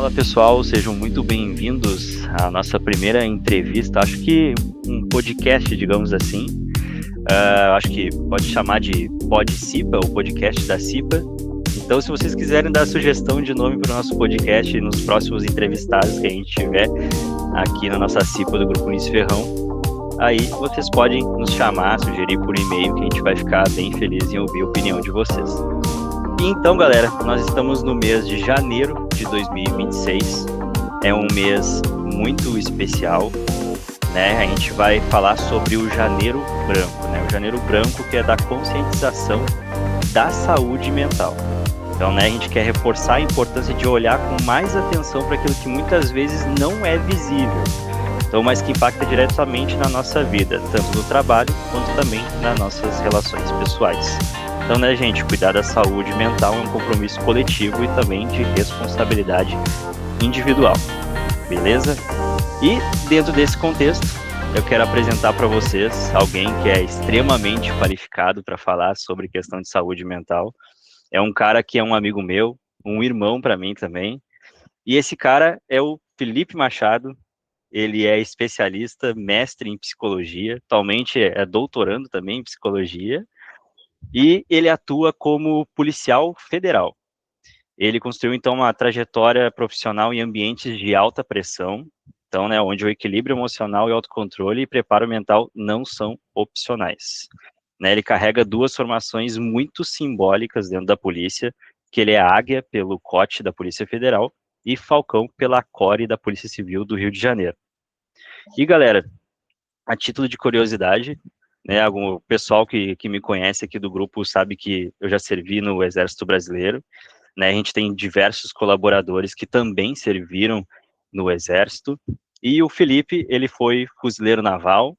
Fala pessoal, sejam muito bem-vindos à nossa primeira entrevista, acho que um podcast, digamos assim. Acho que pode chamar de PodCipa, o podcast da Cipa. Então, se vocês quiserem dar sugestão de nome para o nosso podcast nos próximos entrevistados que a gente tiver aqui na nossa Cipa do Grupo Lins Ferrão, aí vocês podem nos chamar, sugerir por e-mail, que a gente vai ficar bem feliz em ouvir a opinião de vocês. E então, galera, nós estamos no mês de janeiro de 2026. É um mês muito especial, né? A gente vai falar sobre o Janeiro Branco, né? O Janeiro Branco, que é da conscientização da saúde mental. Então, né, a gente quer reforçar a importância de olhar com mais atenção para aquilo que muitas vezes não é visível, então, mas que impacta diretamente na nossa vida, tanto no trabalho quanto também nas nossas relações pessoais. Então, né, gente, cuidar da saúde mental é um compromisso coletivo e também de responsabilidade individual, beleza? E, dentro desse contexto, eu quero apresentar para vocês alguém que é extremamente qualificado para falar sobre questão de saúde mental. É um cara que é um amigo meu, um irmão para mim também. E esse cara é o Felipe Machado. Ele é especialista, mestre em psicologia, atualmente é doutorando também em psicologia. E ele atua como policial federal. Ele construiu, então, uma trajetória profissional em ambientes de alta pressão, então, né, onde o equilíbrio emocional e autocontrole e preparo mental não são opcionais. Né, ele carrega duas formações muito simbólicas dentro da polícia, que ele é águia pelo COT da Polícia Federal e falcão pela CORE da Polícia Civil do Rio de Janeiro. E, galera, a título de curiosidade, né, o pessoal que me conhece aqui do grupo sabe que eu já servi no Exército Brasileiro, né, a gente tem diversos colaboradores que também serviram no Exército, e o Felipe, ele foi fuzileiro naval,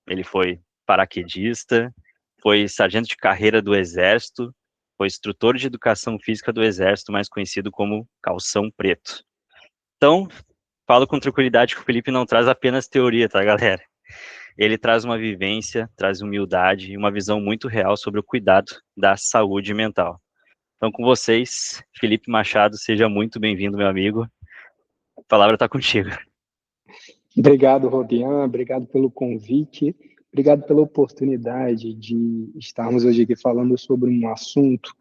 ele foi paraquedista, foi sargento de carreira do Exército, foi instrutor de educação física do Exército, mais conhecido como calção preto. Então, falo com tranquilidade que o Felipe não traz apenas teoria, tá, galera? Ele traz uma vivência, traz humildade e uma visão muito real sobre o cuidado da saúde mental. Então, com vocês, Felipe Machado, seja muito bem-vindo, meu amigo. A palavra está contigo. Obrigado, Rodian, obrigado pelo convite, obrigado pela oportunidade de estarmos hoje aqui falando sobre um assunto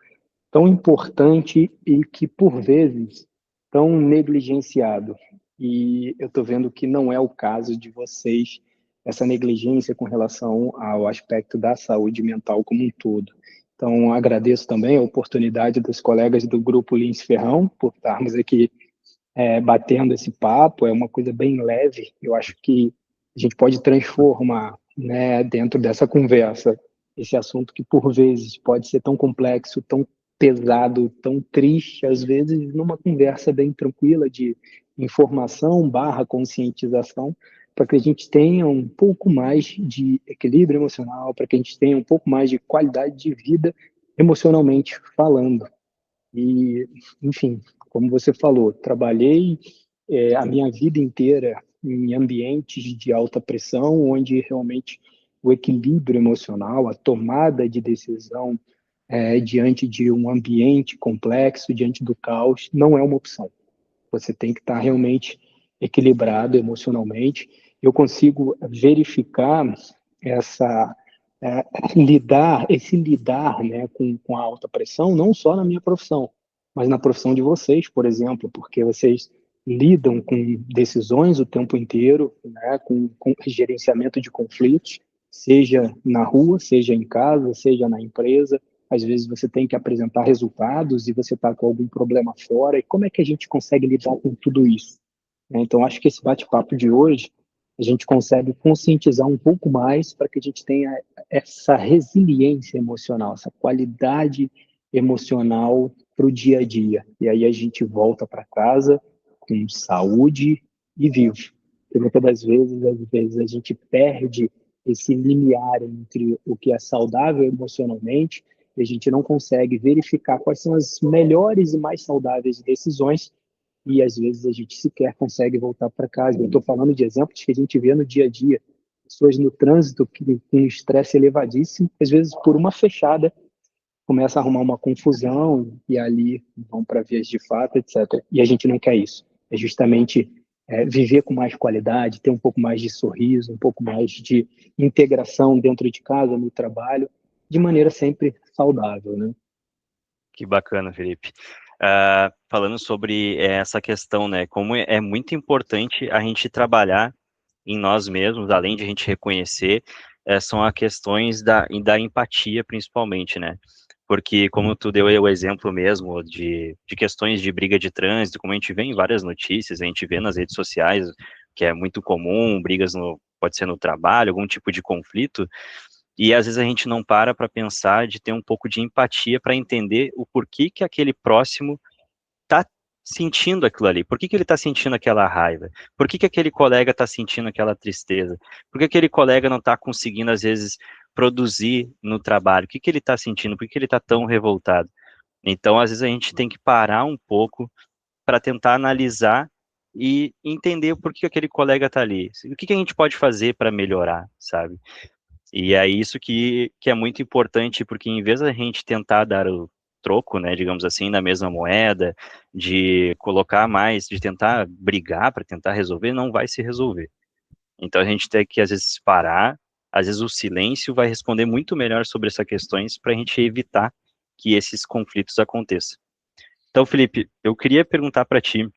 tão importante e que, por vezes, tão negligenciado. E eu estou vendo que não é o caso de vocês, essa negligência com relação ao aspecto da saúde mental como um todo. Então, agradeço também a oportunidade dos colegas do Grupo Lins Ferrão por estarmos aqui batendo esse papo. É uma coisa bem leve. Eu acho que a gente pode transformar, né, dentro dessa conversa, esse assunto que, por vezes, pode ser tão complexo, tão pesado, tão triste, às vezes, numa conversa bem tranquila de informação barra conscientização, para que a gente tenha um pouco mais de equilíbrio emocional, para que a gente tenha um pouco mais de qualidade de vida emocionalmente falando. E, enfim, como você falou, trabalhei a minha vida inteira em ambientes de alta pressão, onde realmente o equilíbrio emocional, a tomada de decisão diante de um ambiente complexo, diante do caos, não é uma opção. Você tem que estar realmente equilibrado emocionalmente. Eu consigo verificar essa lidar, né, com a alta pressão, não só na minha profissão, mas na profissão de vocês, por exemplo, porque vocês lidam com decisões o tempo inteiro, né, com gerenciamento de conflitos, seja na rua, seja em casa, seja na empresa. Às vezes você tem que apresentar resultados e você está com algum problema fora. E como é que a gente consegue lidar com tudo isso? Então, acho que esse bate-papo de hoje, a gente consegue conscientizar um pouco mais para que a gente tenha essa resiliência emocional, essa qualidade emocional para o dia a dia. E aí a gente volta para casa com saúde e vivo. Porque muitas das vezes, às vezes, a gente perde esse limiar entre o que é saudável emocionalmente e a gente não consegue verificar quais são as melhores e mais saudáveis decisões e às vezes a gente sequer consegue voltar para casa. Eu estou falando de exemplos que a gente vê no dia a dia, pessoas no trânsito com estresse elevadíssimo, às vezes por uma fechada começa a arrumar uma confusão e ali vão para vias de fato, etc. E a gente não quer isso. é justamente viver com mais qualidade, ter um pouco mais de sorriso, um pouco mais de integração dentro de casa, no trabalho, de maneira sempre saudável, né? Que bacana, Felipe. Falando sobre essa questão, né, como é muito importante a gente trabalhar em nós mesmos, além de a gente reconhecer, são as questões da empatia, principalmente, né? Porque, como tu deu aí o exemplo mesmo de questões de briga de trânsito, como a gente vê em várias notícias, a gente vê nas redes sociais, que é muito comum, brigas pode ser no trabalho, algum tipo de conflito, e às vezes a gente não para pensar de ter um pouco de empatia para entender o porquê que aquele próximo está sentindo aquilo ali, por que que ele está sentindo aquela raiva, por que que aquele colega está sentindo aquela tristeza, por que aquele colega não está conseguindo, às vezes, produzir no trabalho, o que que ele está sentindo, por que ele está tão revoltado. Então, às vezes, a gente tem que parar um pouco para tentar analisar e entender por que que aquele colega está ali, o que que a gente pode fazer para melhorar, sabe? E é isso que é muito importante, porque em vez da gente tentar dar o troco, né, digamos assim, na mesma moeda, de colocar mais, de tentar brigar para tentar resolver, não vai se resolver. Então a gente tem que, às vezes, parar, às vezes o silêncio vai responder muito melhor sobre essas questões para a gente evitar que esses conflitos aconteçam. Então, Felipe, eu queria perguntar para ti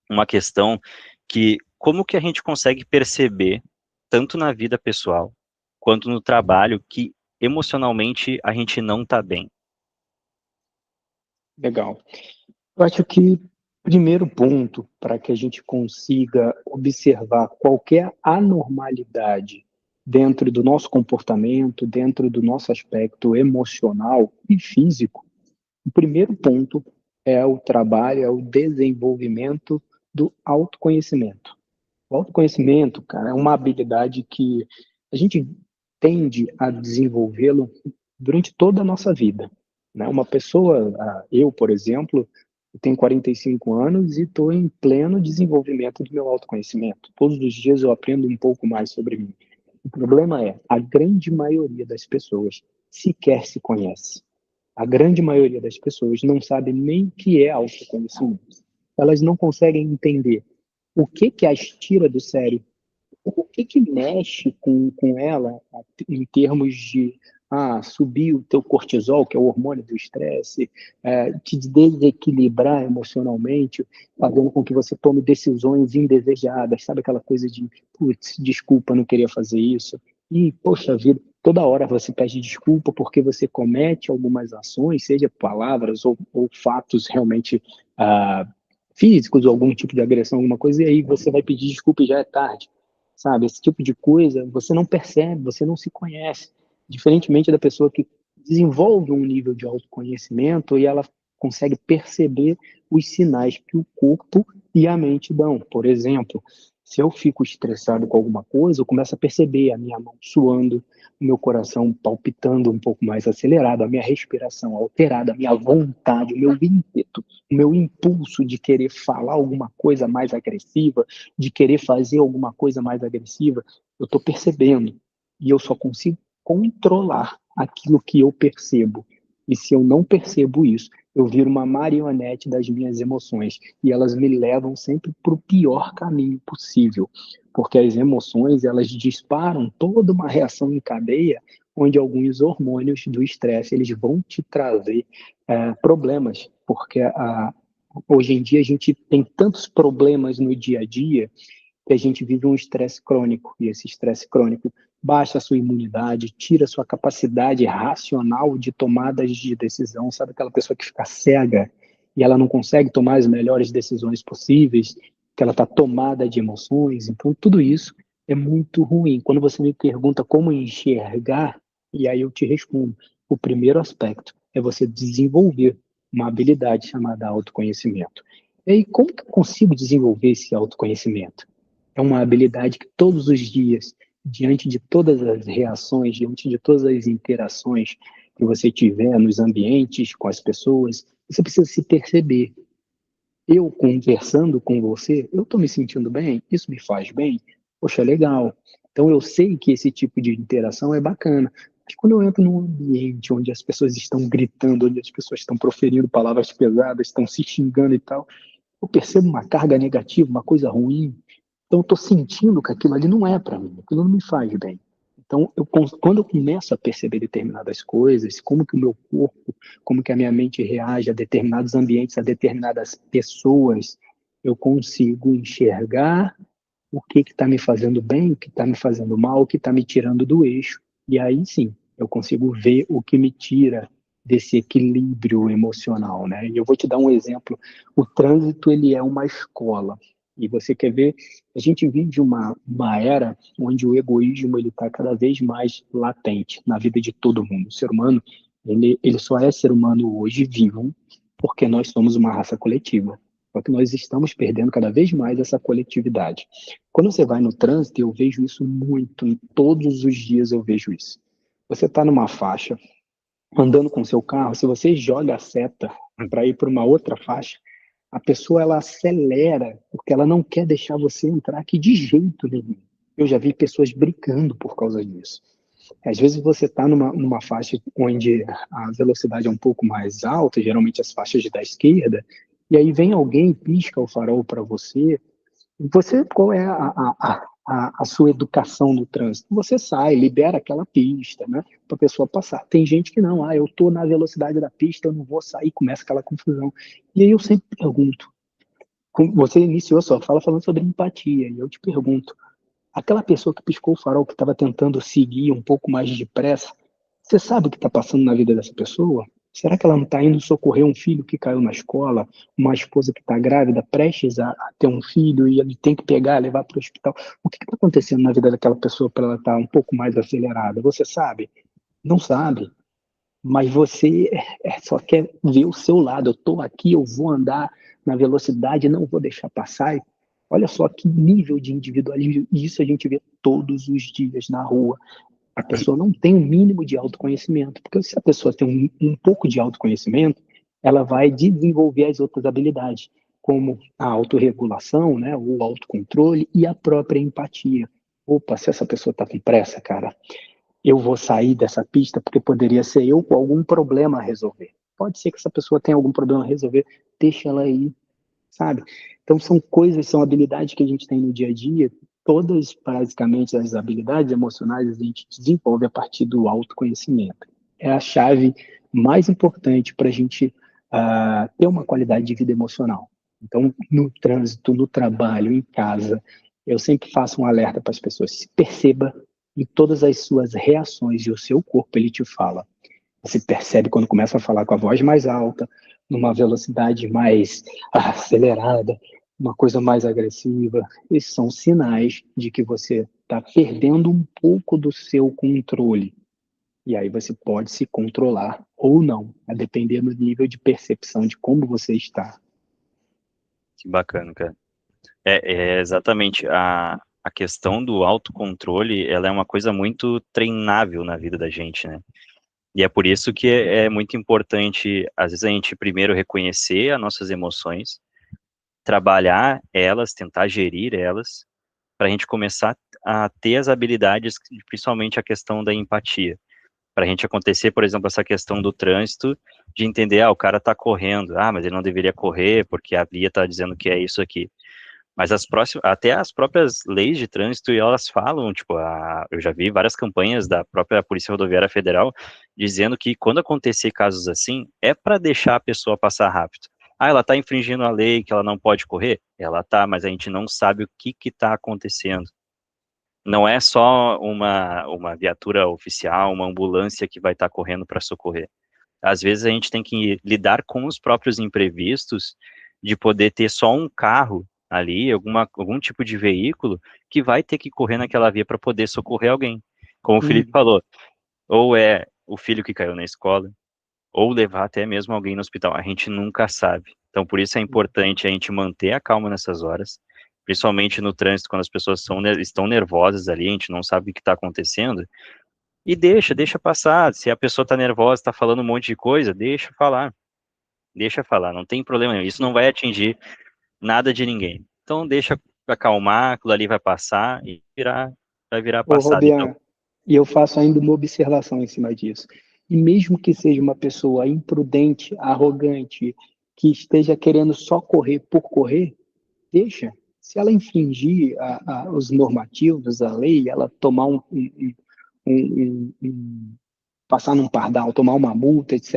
uma questão que como que a gente consegue perceber, tanto na vida pessoal quanto no trabalho, que emocionalmente a gente não está bem? Legal. Eu acho que primeiro ponto para que a gente consiga observar qualquer anormalidade dentro do nosso comportamento, dentro do nosso aspecto emocional e físico, o primeiro ponto é o trabalho, é o desenvolvimento do autoconhecimento. O autoconhecimento, cara, é uma habilidade que a gente tende a desenvolvê-lo durante toda a nossa vida, né? Uma pessoa, eu, por exemplo, eu tenho 45 anos e estou em pleno desenvolvimento do meu autoconhecimento. Todos os dias eu aprendo um pouco mais sobre mim. O problema é, a grande maioria das pessoas sequer se conhece. A grande maioria das pessoas não sabe nem o que é autoconhecimento. Elas não conseguem entender o que que as tira do sério, o que que mexe com ela em termos de subir o teu cortisol, que é o hormônio do estresse, te desequilibrar emocionalmente, fazendo com que você tome decisões indesejadas, sabe aquela coisa de, putz, desculpa, não queria fazer isso, e, poxa vida, toda hora você pede desculpa porque você comete algumas ações, seja palavras ou fatos realmente físicos, ou algum tipo de agressão, alguma coisa, e aí você vai pedir desculpa e já é tarde, sabe? Esse tipo de coisa você não percebe, você não se conhece, diferentemente da pessoa que desenvolve um nível de autoconhecimento e ela consegue perceber os sinais que o corpo e a mente dão. Por exemplo, se eu fico estressado com alguma coisa, eu começo a perceber a minha mão suando, o meu coração palpitando um pouco mais acelerado, a minha respiração alterada, a minha vontade, o meu ímpeto, o meu impulso de querer falar alguma coisa mais agressiva, de querer fazer alguma coisa mais agressiva, eu estou percebendo. E eu só consigo controlar aquilo que eu percebo. E se eu não percebo isso, eu viro uma marionete das minhas emoções e elas me levam sempre para o pior caminho possível, porque as emoções elas disparam toda uma reação em cadeia, onde alguns hormônios do estresse eles vão te trazer problemas, porque hoje em dia a gente tem tantos problemas no dia a dia que a gente vive um estresse crônico, e esse estresse crônico baixa a sua imunidade, tira a sua capacidade racional de tomadas de decisão, sabe aquela pessoa que fica cega e ela não consegue tomar as melhores decisões possíveis, que ela está tomada de emoções, então tudo isso é muito ruim. Quando você me pergunta como enxergar, e aí eu te respondo, o primeiro aspecto é você desenvolver uma habilidade chamada autoconhecimento. E aí, como que eu consigo desenvolver esse autoconhecimento? É uma habilidade que todos os dias, diante de todas as reações, diante de todas as interações que você tiver nos ambientes, com as pessoas, você precisa se perceber. Eu conversando com você, eu estou me sentindo bem? Isso me faz bem? Poxa, legal. Então eu sei que esse tipo de interação é bacana. Mas quando eu entro num ambiente onde as pessoas estão gritando, onde as pessoas estão proferindo palavras pesadas, estão se xingando e tal, eu percebo uma carga negativa, uma coisa ruim, então eu estou sentindo que aquilo ali não é para mim, aquilo não me faz bem. Então, quando eu começo a perceber determinadas coisas, como que o meu corpo, como que a minha mente reage a determinados ambientes, a determinadas pessoas, eu consigo enxergar o que está me fazendo bem, o que está me fazendo mal, o que está me tirando do eixo. E aí sim, eu consigo ver o que me tira desse equilíbrio emocional, né? E eu vou te dar um exemplo. O trânsito, ele é uma escola. E você quer ver, a gente vive uma era onde o egoísmo ele está cada vez mais latente na vida de todo mundo. O ser humano, ele só é ser humano hoje vivo porque nós somos uma raça coletiva. Só que nós estamos perdendo cada vez mais essa coletividade. Quando você vai no trânsito, eu vejo isso muito, em todos os dias eu vejo isso. Você está numa faixa, andando com seu carro, se você joga a seta para ir para uma outra faixa, a pessoa ela acelera porque ela não quer deixar você entrar aqui de jeito nenhum. Eu já vi pessoas brigando por causa disso. Às vezes você está numa faixa onde a velocidade é um pouco mais alta, geralmente as faixas da esquerda, e aí vem alguém e pisca o farol para você. Você, qual é a sua educação no trânsito? Você sai, libera aquela pista, né, para a pessoa passar. Tem gente que não, eu estou na velocidade da pista, eu não vou sair, começa aquela confusão. E aí eu sempre pergunto, você iniciou sua fala falando sobre empatia, e eu te pergunto, aquela pessoa que piscou o farol, que estava tentando seguir um pouco mais depressa, você sabe o que está passando na vida dessa pessoa? Será que ela não está indo socorrer um filho que caiu na escola, uma esposa que está grávida, prestes a ter um filho e ele tem que pegar, levar para o hospital? O que está acontecendo na vida daquela pessoa para ela estar um pouco mais acelerada? Você sabe? Não sabe. Mas você só quer ver o seu lado. Eu estou aqui, eu vou andar na velocidade, não vou deixar passar. Olha só que nível de individualismo. Isso a gente vê todos os dias na rua. A pessoa não tem um mínimo de autoconhecimento, porque se a pessoa tem um pouco de autoconhecimento, ela vai desenvolver as outras habilidades, como a autorregulação, né, o autocontrole e a própria empatia. Opa, se essa pessoa está com pressa, cara, eu vou sair dessa pista porque poderia ser eu com algum problema a resolver. Pode ser que essa pessoa tenha algum problema a resolver, deixa ela aí, sabe? Então são coisas, são habilidades que a gente tem no dia a dia, todas basicamente as habilidades emocionais a gente desenvolve a partir do autoconhecimento. É a chave mais importante para a gente ter uma qualidade de vida emocional. Então, no trânsito, no trabalho, em casa, eu sempre faço um alerta para as pessoas, se perceba em todas as suas reações e o seu corpo ele te fala. Você percebe quando começa a falar com a voz mais alta, numa velocidade mais acelerada, uma coisa mais agressiva. Esses são sinais de que você está perdendo um pouco do seu controle. E aí você pode se controlar ou não, a depender do nível de percepção de como você está. Que bacana, cara. É exatamente a questão do autocontrole, ela é uma coisa muito treinável na vida da gente, né? E é por isso que é muito importante, às vezes, a gente primeiro reconhecer as nossas emoções, trabalhar elas, tentar gerir elas, para a gente começar a ter as habilidades, principalmente a questão da empatia. Para a gente acontecer, por exemplo, essa questão do trânsito, de entender, o cara está correndo, mas ele não deveria correr, porque a via está dizendo que é isso aqui. Mas até as próprias leis de trânsito, elas falam, tipo, eu já vi várias campanhas da própria Polícia Rodoviária Federal dizendo que quando acontecer casos assim, é para deixar a pessoa passar rápido. Ela está infringindo a lei, que ela não pode correr? Ela tá, mas a gente não sabe o que está acontecendo. Não é só uma viatura oficial, uma ambulância que vai estar correndo para socorrer. Às vezes a gente tem que lidar com os próprios imprevistos de poder ter só um carro ali, algum tipo de veículo que vai ter que correr naquela via para poder socorrer alguém. Como o Felipe falou, ou é o filho que caiu na escola, ou levar até mesmo alguém no hospital. A gente nunca sabe. Então, por isso é importante a gente manter a calma nessas horas, principalmente no trânsito, quando as pessoas estão nervosas ali, a gente não sabe o que está acontecendo, e deixa passar. Se a pessoa está nervosa, está falando um monte de coisa, deixa falar, não tem problema nenhum. Isso não vai atingir nada de ninguém. Então, deixa acalmar, aquilo ali vai passar e vai virar Ô, passado. Então, Robian, e eu faço ainda uma observação em cima disso. E mesmo que seja uma pessoa imprudente, arrogante, que esteja querendo só correr por correr, deixa. Se ela infringir os normativos, a lei, ela tomar passar num pardal, tomar uma multa, etc.,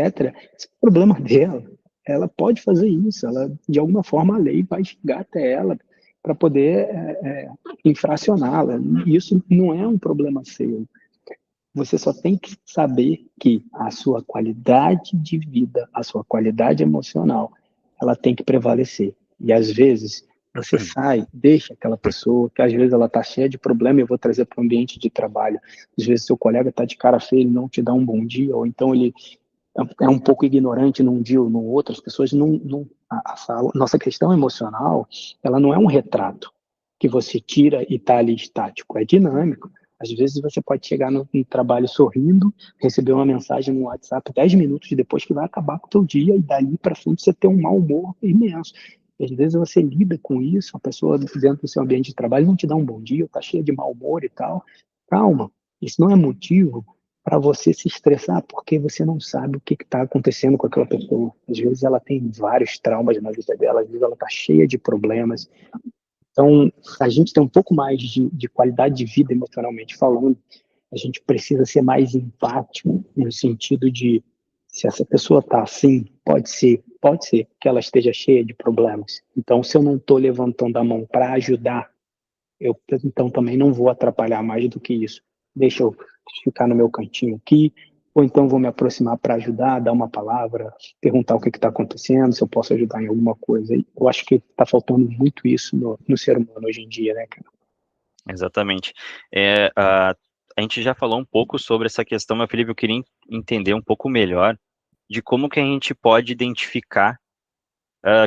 esse é o problema dela. Ela pode fazer isso, ela, de alguma forma a lei vai chegar até ela para poder infracioná-la. Isso não é um problema seu. Você só tem que saber que a sua qualidade de vida, a sua qualidade emocional, ela tem que prevalecer. E às vezes você sai, deixa aquela pessoa, que às vezes ela está cheia de problema, eu vou trazer para o ambiente de trabalho. Às vezes seu colega está de cara feia, ele não te dá um bom dia, ou então ele é um pouco ignorante num dia ou no outro. As pessoas nossa questão emocional, ela não é um retrato que você tira e está ali estático, é dinâmico. Às vezes você pode chegar no trabalho sorrindo, receber uma mensagem no WhatsApp 10 minutos depois que vai acabar com o teu dia e dali para frente você ter um mau humor imenso. E às vezes você lida com isso, a pessoa dentro do seu ambiente de trabalho não te dá um bom dia, está cheia de mau humor e tal. Calma, isso não é motivo para você se estressar, porque você não sabe o que está acontecendo com aquela pessoa. Às vezes ela tem vários traumas na vida dela, às vezes ela está cheia de problemas. Então, a gente tem um pouco mais de qualidade de vida emocionalmente falando, a gente precisa ser mais empático, no sentido de, se essa pessoa está assim, pode ser que ela esteja cheia de problemas. Então, se eu não estou levantando a mão para ajudar, eu então também não vou atrapalhar mais do que isso. Deixa eu ficar no meu cantinho aqui, ou então vou me aproximar para ajudar, dar uma palavra, perguntar o que está acontecendo, se eu posso ajudar em alguma coisa. Eu acho que está faltando muito isso no ser humano hoje em dia, né, cara? Exatamente. A gente já falou um pouco sobre essa questão, mas, Felipe, eu queria entender um pouco melhor de como que a gente pode identificar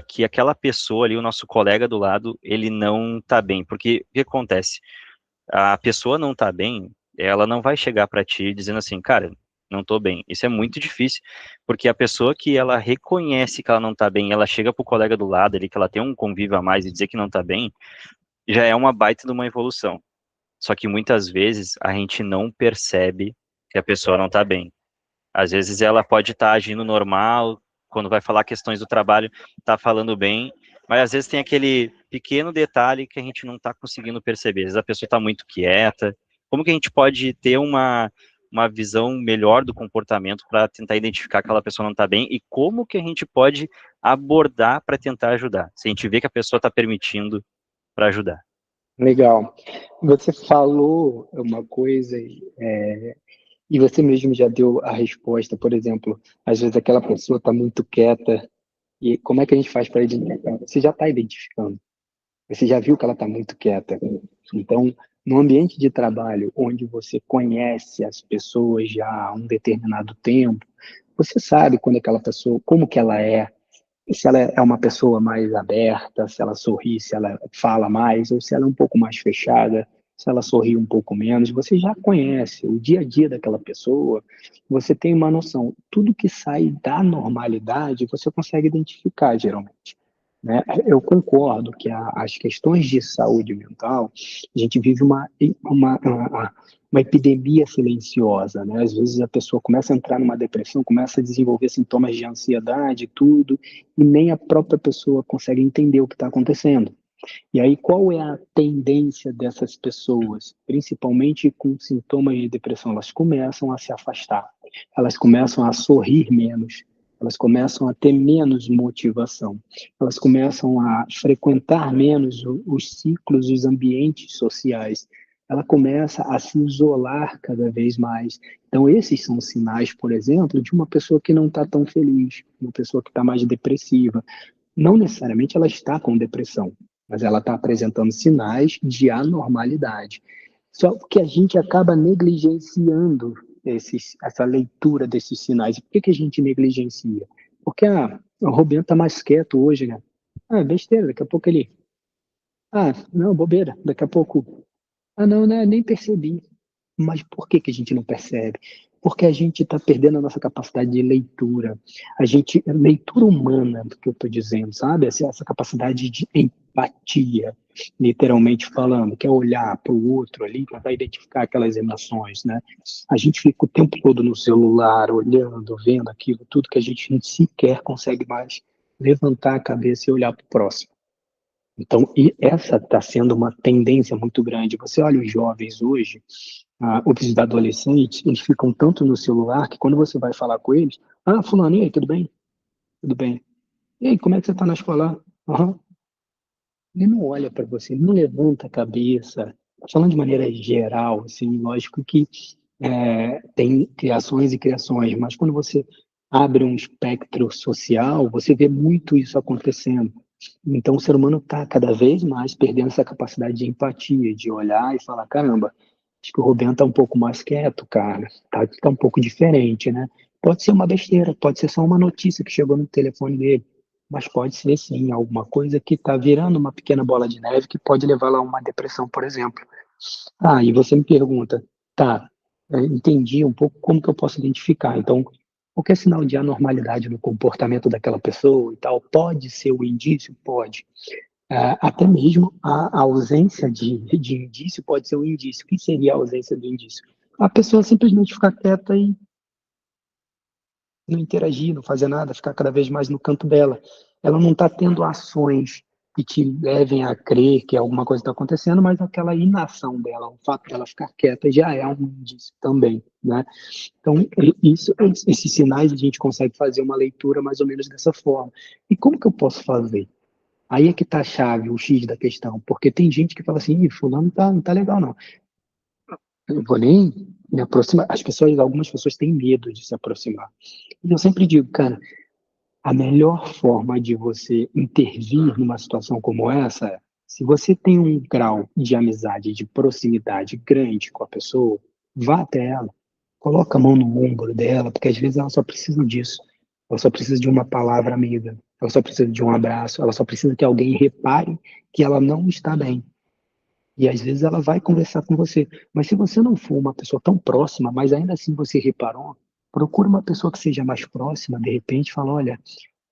que aquela pessoa ali, o nosso colega do lado, ele não está bem. Porque o que acontece? A pessoa não está bem, ela não vai chegar para ti dizendo assim, cara, não estou bem. Isso é muito difícil, porque a pessoa que ela reconhece que ela não está bem, ela chega pro colega do lado ali, que ela tem um convívio a mais e dizer que não está bem, já é uma baita de uma evolução. Só que muitas vezes a gente não percebe que a pessoa não está bem. Às vezes ela pode estar agindo normal, quando vai falar questões do trabalho, está falando bem, mas às vezes tem aquele pequeno detalhe que a gente não está conseguindo perceber. Às vezes a pessoa está muito quieta. Como que a gente pode ter uma visão melhor do comportamento para tentar identificar que aquela pessoa não está bem e como que a gente pode abordar para tentar ajudar? Se a gente vê que a pessoa está permitindo para ajudar. Legal. Você falou uma coisa, e você mesmo já deu a resposta. Por exemplo, às vezes aquela pessoa está muito quieta, e como é que a gente faz para identificar? Você já está identificando. Você já viu que ela está muito quieta. Então, no ambiente de trabalho, onde você conhece as pessoas já há um determinado tempo, você sabe quando aquela pessoa, como que ela é, se ela é uma pessoa mais aberta, se ela sorri, se ela fala mais, ou se ela é um pouco mais fechada, se ela sorri um pouco menos. Você já conhece o dia a dia daquela pessoa, você tem uma noção. Tudo que sai da normalidade, você consegue identificar, geralmente. Né? Eu concordo que as questões de saúde mental, a gente vive uma epidemia silenciosa, né? Às vezes a pessoa começa a entrar numa depressão, começa a desenvolver sintomas de ansiedade, tudo, e nem a própria pessoa consegue entender o que está acontecendo. E aí, qual é a tendência dessas pessoas, principalmente com sintomas de depressão? Elas começam a se afastar, elas começam a sorrir menos, elas começam a ter menos motivação, elas começam a frequentar menos os ciclos, os ambientes sociais, ela começa a se isolar cada vez mais. Então, esses são sinais, por exemplo, de uma pessoa que não está tão feliz, uma pessoa que está mais depressiva. Não necessariamente ela está com depressão, mas ela está apresentando sinais de anormalidade. Só que a gente acaba negligenciando essa leitura desses sinais. E por que a gente negligencia? Porque o Robin está mais quieto hoje, né? Besteira, daqui a pouco ele. Não, bobeira, daqui a pouco. Não, né, nem percebi. Mas por que a gente não percebe? Porque a gente está perdendo a nossa capacidade de leitura. Leitura humana, do que eu estou dizendo, sabe? Essa capacidade de empatia, literalmente falando, que é olhar para o outro ali, tentar identificar aquelas emoções, né? A gente fica o tempo todo no celular, olhando, vendo aquilo, tudo que a gente sequer consegue mais levantar a cabeça e olhar para o próximo. Então, e essa está sendo uma tendência muito grande. Você olha os jovens hoje, os adolescentes, eles ficam tanto no celular que quando você vai falar com eles, fulano, e aí, tudo bem? Tudo bem. E aí, como é que você está na escola? Aham. Ele não olha para você, ele não levanta a cabeça. Falando de maneira geral, assim, lógico que tem criações e criações, mas quando você abre um espectro social, você vê muito isso acontecendo. Então, o ser humano está cada vez mais perdendo essa capacidade de empatia, de olhar e falar: caramba, acho que o Rubem está um pouco mais quieto, cara, tá um pouco diferente, né? Pode ser uma besteira, pode ser só uma notícia que chegou no telefone dele, mas pode ser sim alguma coisa que está virando uma pequena bola de neve que pode levar a uma depressão, por exemplo. E você me pergunta, tá, entendi um pouco como que eu posso identificar. Então, qualquer sinal de anormalidade no comportamento daquela pessoa e tal, pode ser o indício? Pode. Até mesmo a ausência de indício pode ser um indício. O que seria a ausência do indício? A pessoa simplesmente ficar quieta e não interagir, não fazer nada, ficar cada vez mais no canto dela. Ela não está tendo ações que te levem a crer que alguma coisa está acontecendo, mas aquela inação dela, o fato dela ficar quieta já é um indício também, né? Então, esses sinais a gente consegue fazer uma leitura mais ou menos dessa forma. E como que eu posso fazer? Aí é que está a chave, o X da questão, porque tem gente que fala assim: fulano não tá legal não. Eu não vou nem me aproximar. Algumas pessoas têm medo de se aproximar. E eu sempre digo, cara, a melhor forma de você intervir numa situação como essa é, se você tem um grau de amizade, de proximidade grande com a pessoa, vá até ela, coloca a mão no ombro dela, porque às vezes ela só precisa disso. Ela só precisa de uma palavra amiga, ela só precisa de um abraço, ela só precisa que alguém repare que ela não está bem. E às vezes ela vai conversar com você. Mas se você não for uma pessoa tão próxima, mas ainda assim você reparou, procura uma pessoa que seja mais próxima, de repente, fala: olha,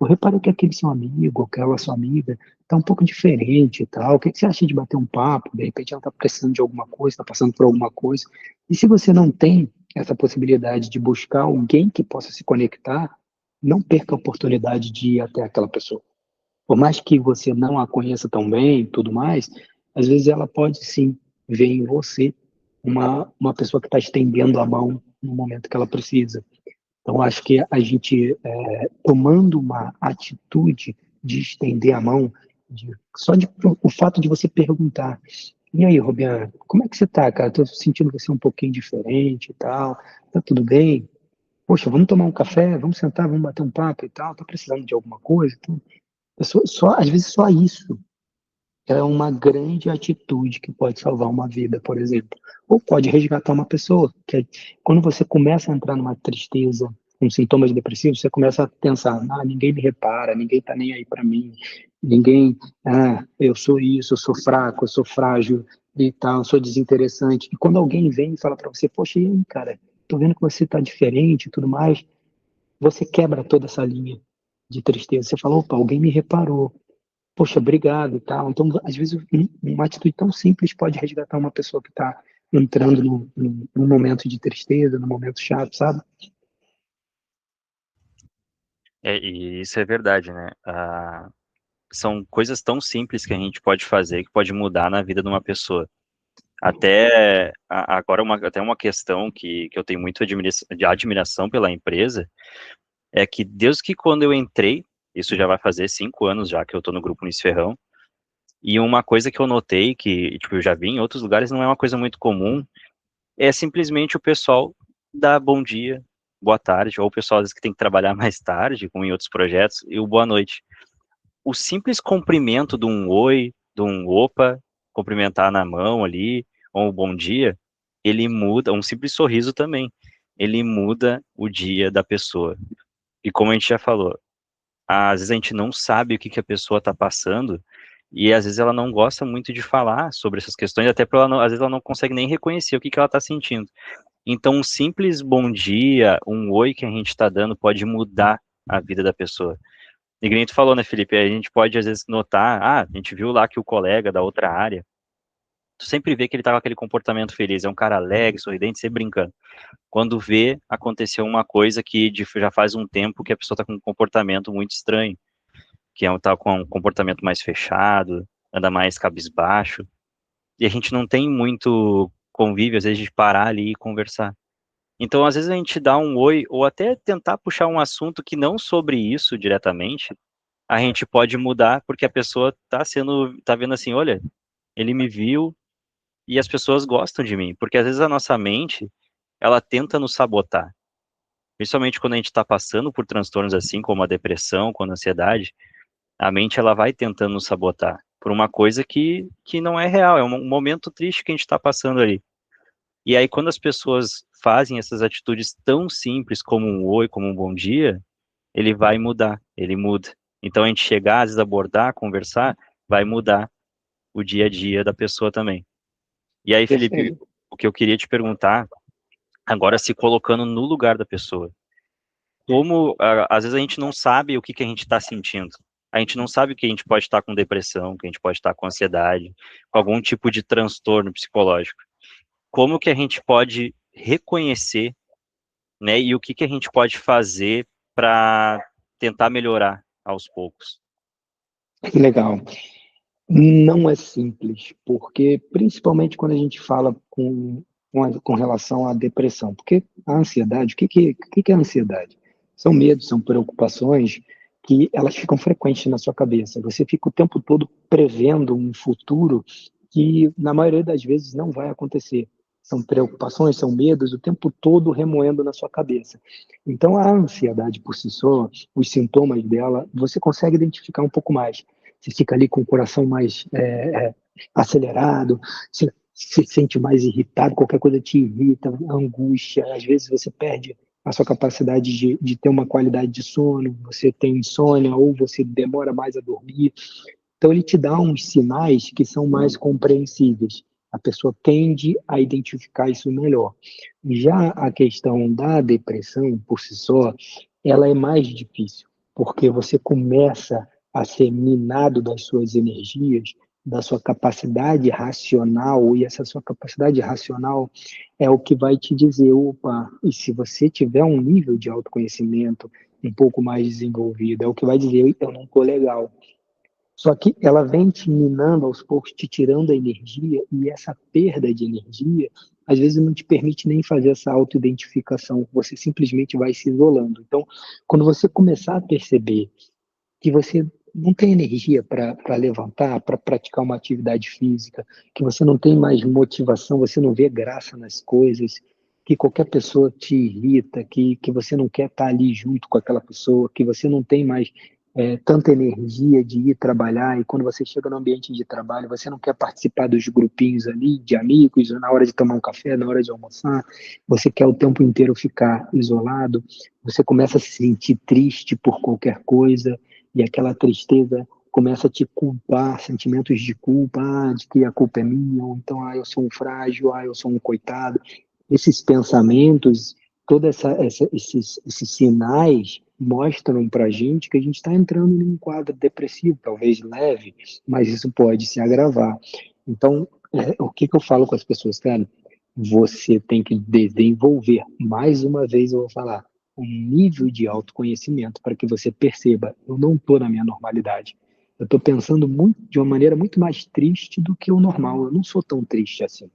eu reparei que aquele seu amigo, aquela sua amiga, tá um pouco diferente e tal. O que que você acha de bater um papo? De repente ela tá precisando de alguma coisa, tá passando por alguma coisa. E se você não tem essa possibilidade de buscar alguém que possa se conectar, não perca a oportunidade de ir até aquela pessoa. Por mais que você não a conheça tão bem e tudo mais, às vezes ela pode sim ver em você uma pessoa que está estendendo a mão no momento que ela precisa. Então, acho que a gente, tomando uma atitude de estender a mão, o fato de você perguntar: e aí, Robiano, como é que você tá, cara? Tô sentindo você um pouquinho diferente e tal, tá tudo bem? Poxa, vamos tomar um café, vamos sentar, vamos bater um papo e tal, tá precisando de alguma coisa? Então, às vezes só isso é uma grande atitude que pode salvar uma vida, por exemplo. Ou pode resgatar uma pessoa. Quando você começa a entrar numa tristeza, com sintomas depressivos, você começa a pensar: ninguém me repara, ninguém tá nem aí para mim, ninguém, eu sou isso, eu sou fraco, eu sou frágil e tal, eu sou desinteressante. E quando alguém vem e fala para você: poxa, e aí, cara, tô vendo que você tá diferente e tudo mais, você quebra toda essa linha de tristeza. Você fala: opa, alguém me reparou. Poxa, obrigado e tal. Então, às vezes, uma atitude tão simples pode resgatar uma pessoa que está entrando num momento de tristeza, num momento chato, sabe? E isso é verdade, né? São coisas tão simples que a gente pode fazer que pode mudar na vida de uma pessoa. Agora, até uma questão que eu tenho muito de admiração pela empresa é que desde que quando eu entrei, isso já vai fazer 5 anos já que eu tô no Grupo Unis Ferrão, e uma coisa que eu notei que, tipo, eu já vi em outros lugares, não é uma coisa muito comum, é simplesmente o pessoal dar bom dia, boa tarde, ou o pessoal às vezes que tem que trabalhar mais tarde, como em outros projetos, e o boa noite. O simples cumprimento de um oi, de um opa, cumprimentar na mão ali, ou um bom dia, ele muda, um simples sorriso também, ele muda o dia da pessoa. E como a gente já falou, às vezes a gente não sabe o que que a pessoa está passando, e às vezes ela não gosta muito de falar sobre essas questões, até porque às vezes ela não consegue nem reconhecer o que que ela está sentindo. Então, um simples bom dia, um oi que a gente está dando pode mudar a vida da pessoa. E que nem tu falou, né, Felipe? A gente pode às vezes notar, a gente viu lá que o colega da outra área, tu sempre vê que ele tá com aquele comportamento feliz, é um cara alegre, sorridente, sempre brincando. Quando vê, aconteceu uma coisa que já faz um tempo que a pessoa tá com um comportamento muito estranho. que tá com um comportamento mais fechado, anda mais cabisbaixo, e a gente não tem muito convívio, às vezes, de parar ali e conversar. Então, às vezes, a gente dá um oi, ou até tentar puxar um assunto que não sobre isso diretamente, a gente pode mudar, porque a pessoa tá vendo assim, olha, ele me viu e as pessoas gostam de mim, porque às vezes a nossa mente, ela tenta nos sabotar, principalmente quando a gente está passando por transtornos assim, como a depressão, como a ansiedade, a mente ela vai tentando nos sabotar por uma coisa que não é real, é um momento triste que a gente está passando ali. E aí, quando as pessoas fazem essas atitudes tão simples como um oi, como um bom dia, ele vai mudar, ele muda. Então, a gente chegar, às vezes, abordar, conversar, vai mudar o dia a dia da pessoa também. E aí, Felipe, Perfeito. o que eu queria te perguntar, agora se colocando no lugar da pessoa, como, às vezes, a gente não sabe o que que a gente está sentindo. A gente não sabe que a gente pode estar com depressão, que a gente pode estar com ansiedade, com algum tipo de transtorno psicológico. Como que a gente pode reconhecer, né, e o que que a gente pode fazer para tentar melhorar aos poucos? Legal. Não é simples, porque principalmente quando a gente fala com relação à depressão, porque a ansiedade, o que é a ansiedade? São medos, são preocupações que elas ficam frequentes na sua cabeça. Você fica o tempo todo prevendo um futuro que, na maioria das vezes, não vai acontecer. São preocupações, são medos o tempo todo remoendo na sua cabeça. Então, a ansiedade por si só, os sintomas dela, você consegue identificar um pouco mais. Você fica ali com o coração mais acelerado, você se sente mais irritado, qualquer coisa te irrita, angústia, às vezes você perde a sua capacidade de ter uma qualidade de sono, você tem insônia ou você demora mais a dormir. Então ele te dá uns sinais que são mais compreensíveis. A pessoa tende a identificar isso melhor. Já a questão da depressão, por si só, ela é mais difícil, porque você começa a ser minado das suas energias, da sua capacidade racional, e essa sua capacidade racional é o que vai te dizer, opa, e se você tiver um nível de autoconhecimento um pouco mais desenvolvido, é o que vai dizer, eu não estou legal. Só que ela vem te minando aos poucos, te tirando a energia, e essa perda de energia, às vezes não te permite nem fazer essa autoidentificação, você simplesmente vai se isolando. Então, quando você começar a perceber que você não tem energia para levantar, para praticar uma atividade física, que você não tem mais motivação, você não vê graça nas coisas, que qualquer pessoa te irrita, que você não quer estar ali junto com aquela pessoa, que você não tem mais tanta energia de ir trabalhar, e quando você chega no ambiente de trabalho, você não quer participar dos grupinhos ali de amigos, na hora de tomar um café, na hora de almoçar, você quer o tempo inteiro ficar isolado, você começa a se sentir triste por qualquer coisa, e aquela tristeza começa a te culpar, sentimentos de culpa, de que a culpa é minha, ou então, eu sou um frágil, eu sou um coitado. Esses pensamentos, esses sinais mostram para a gente que a gente está entrando num quadro depressivo, talvez leve, mas isso pode se agravar. Então, o que eu falo com as pessoas, cara? Você tem que desenvolver, mais uma vez eu vou falar, um nível de autoconhecimento para que você perceba, eu não estou na minha normalidade. Eu estou pensando de uma maneira muito mais triste do que o normal. Eu não sou tão triste assim.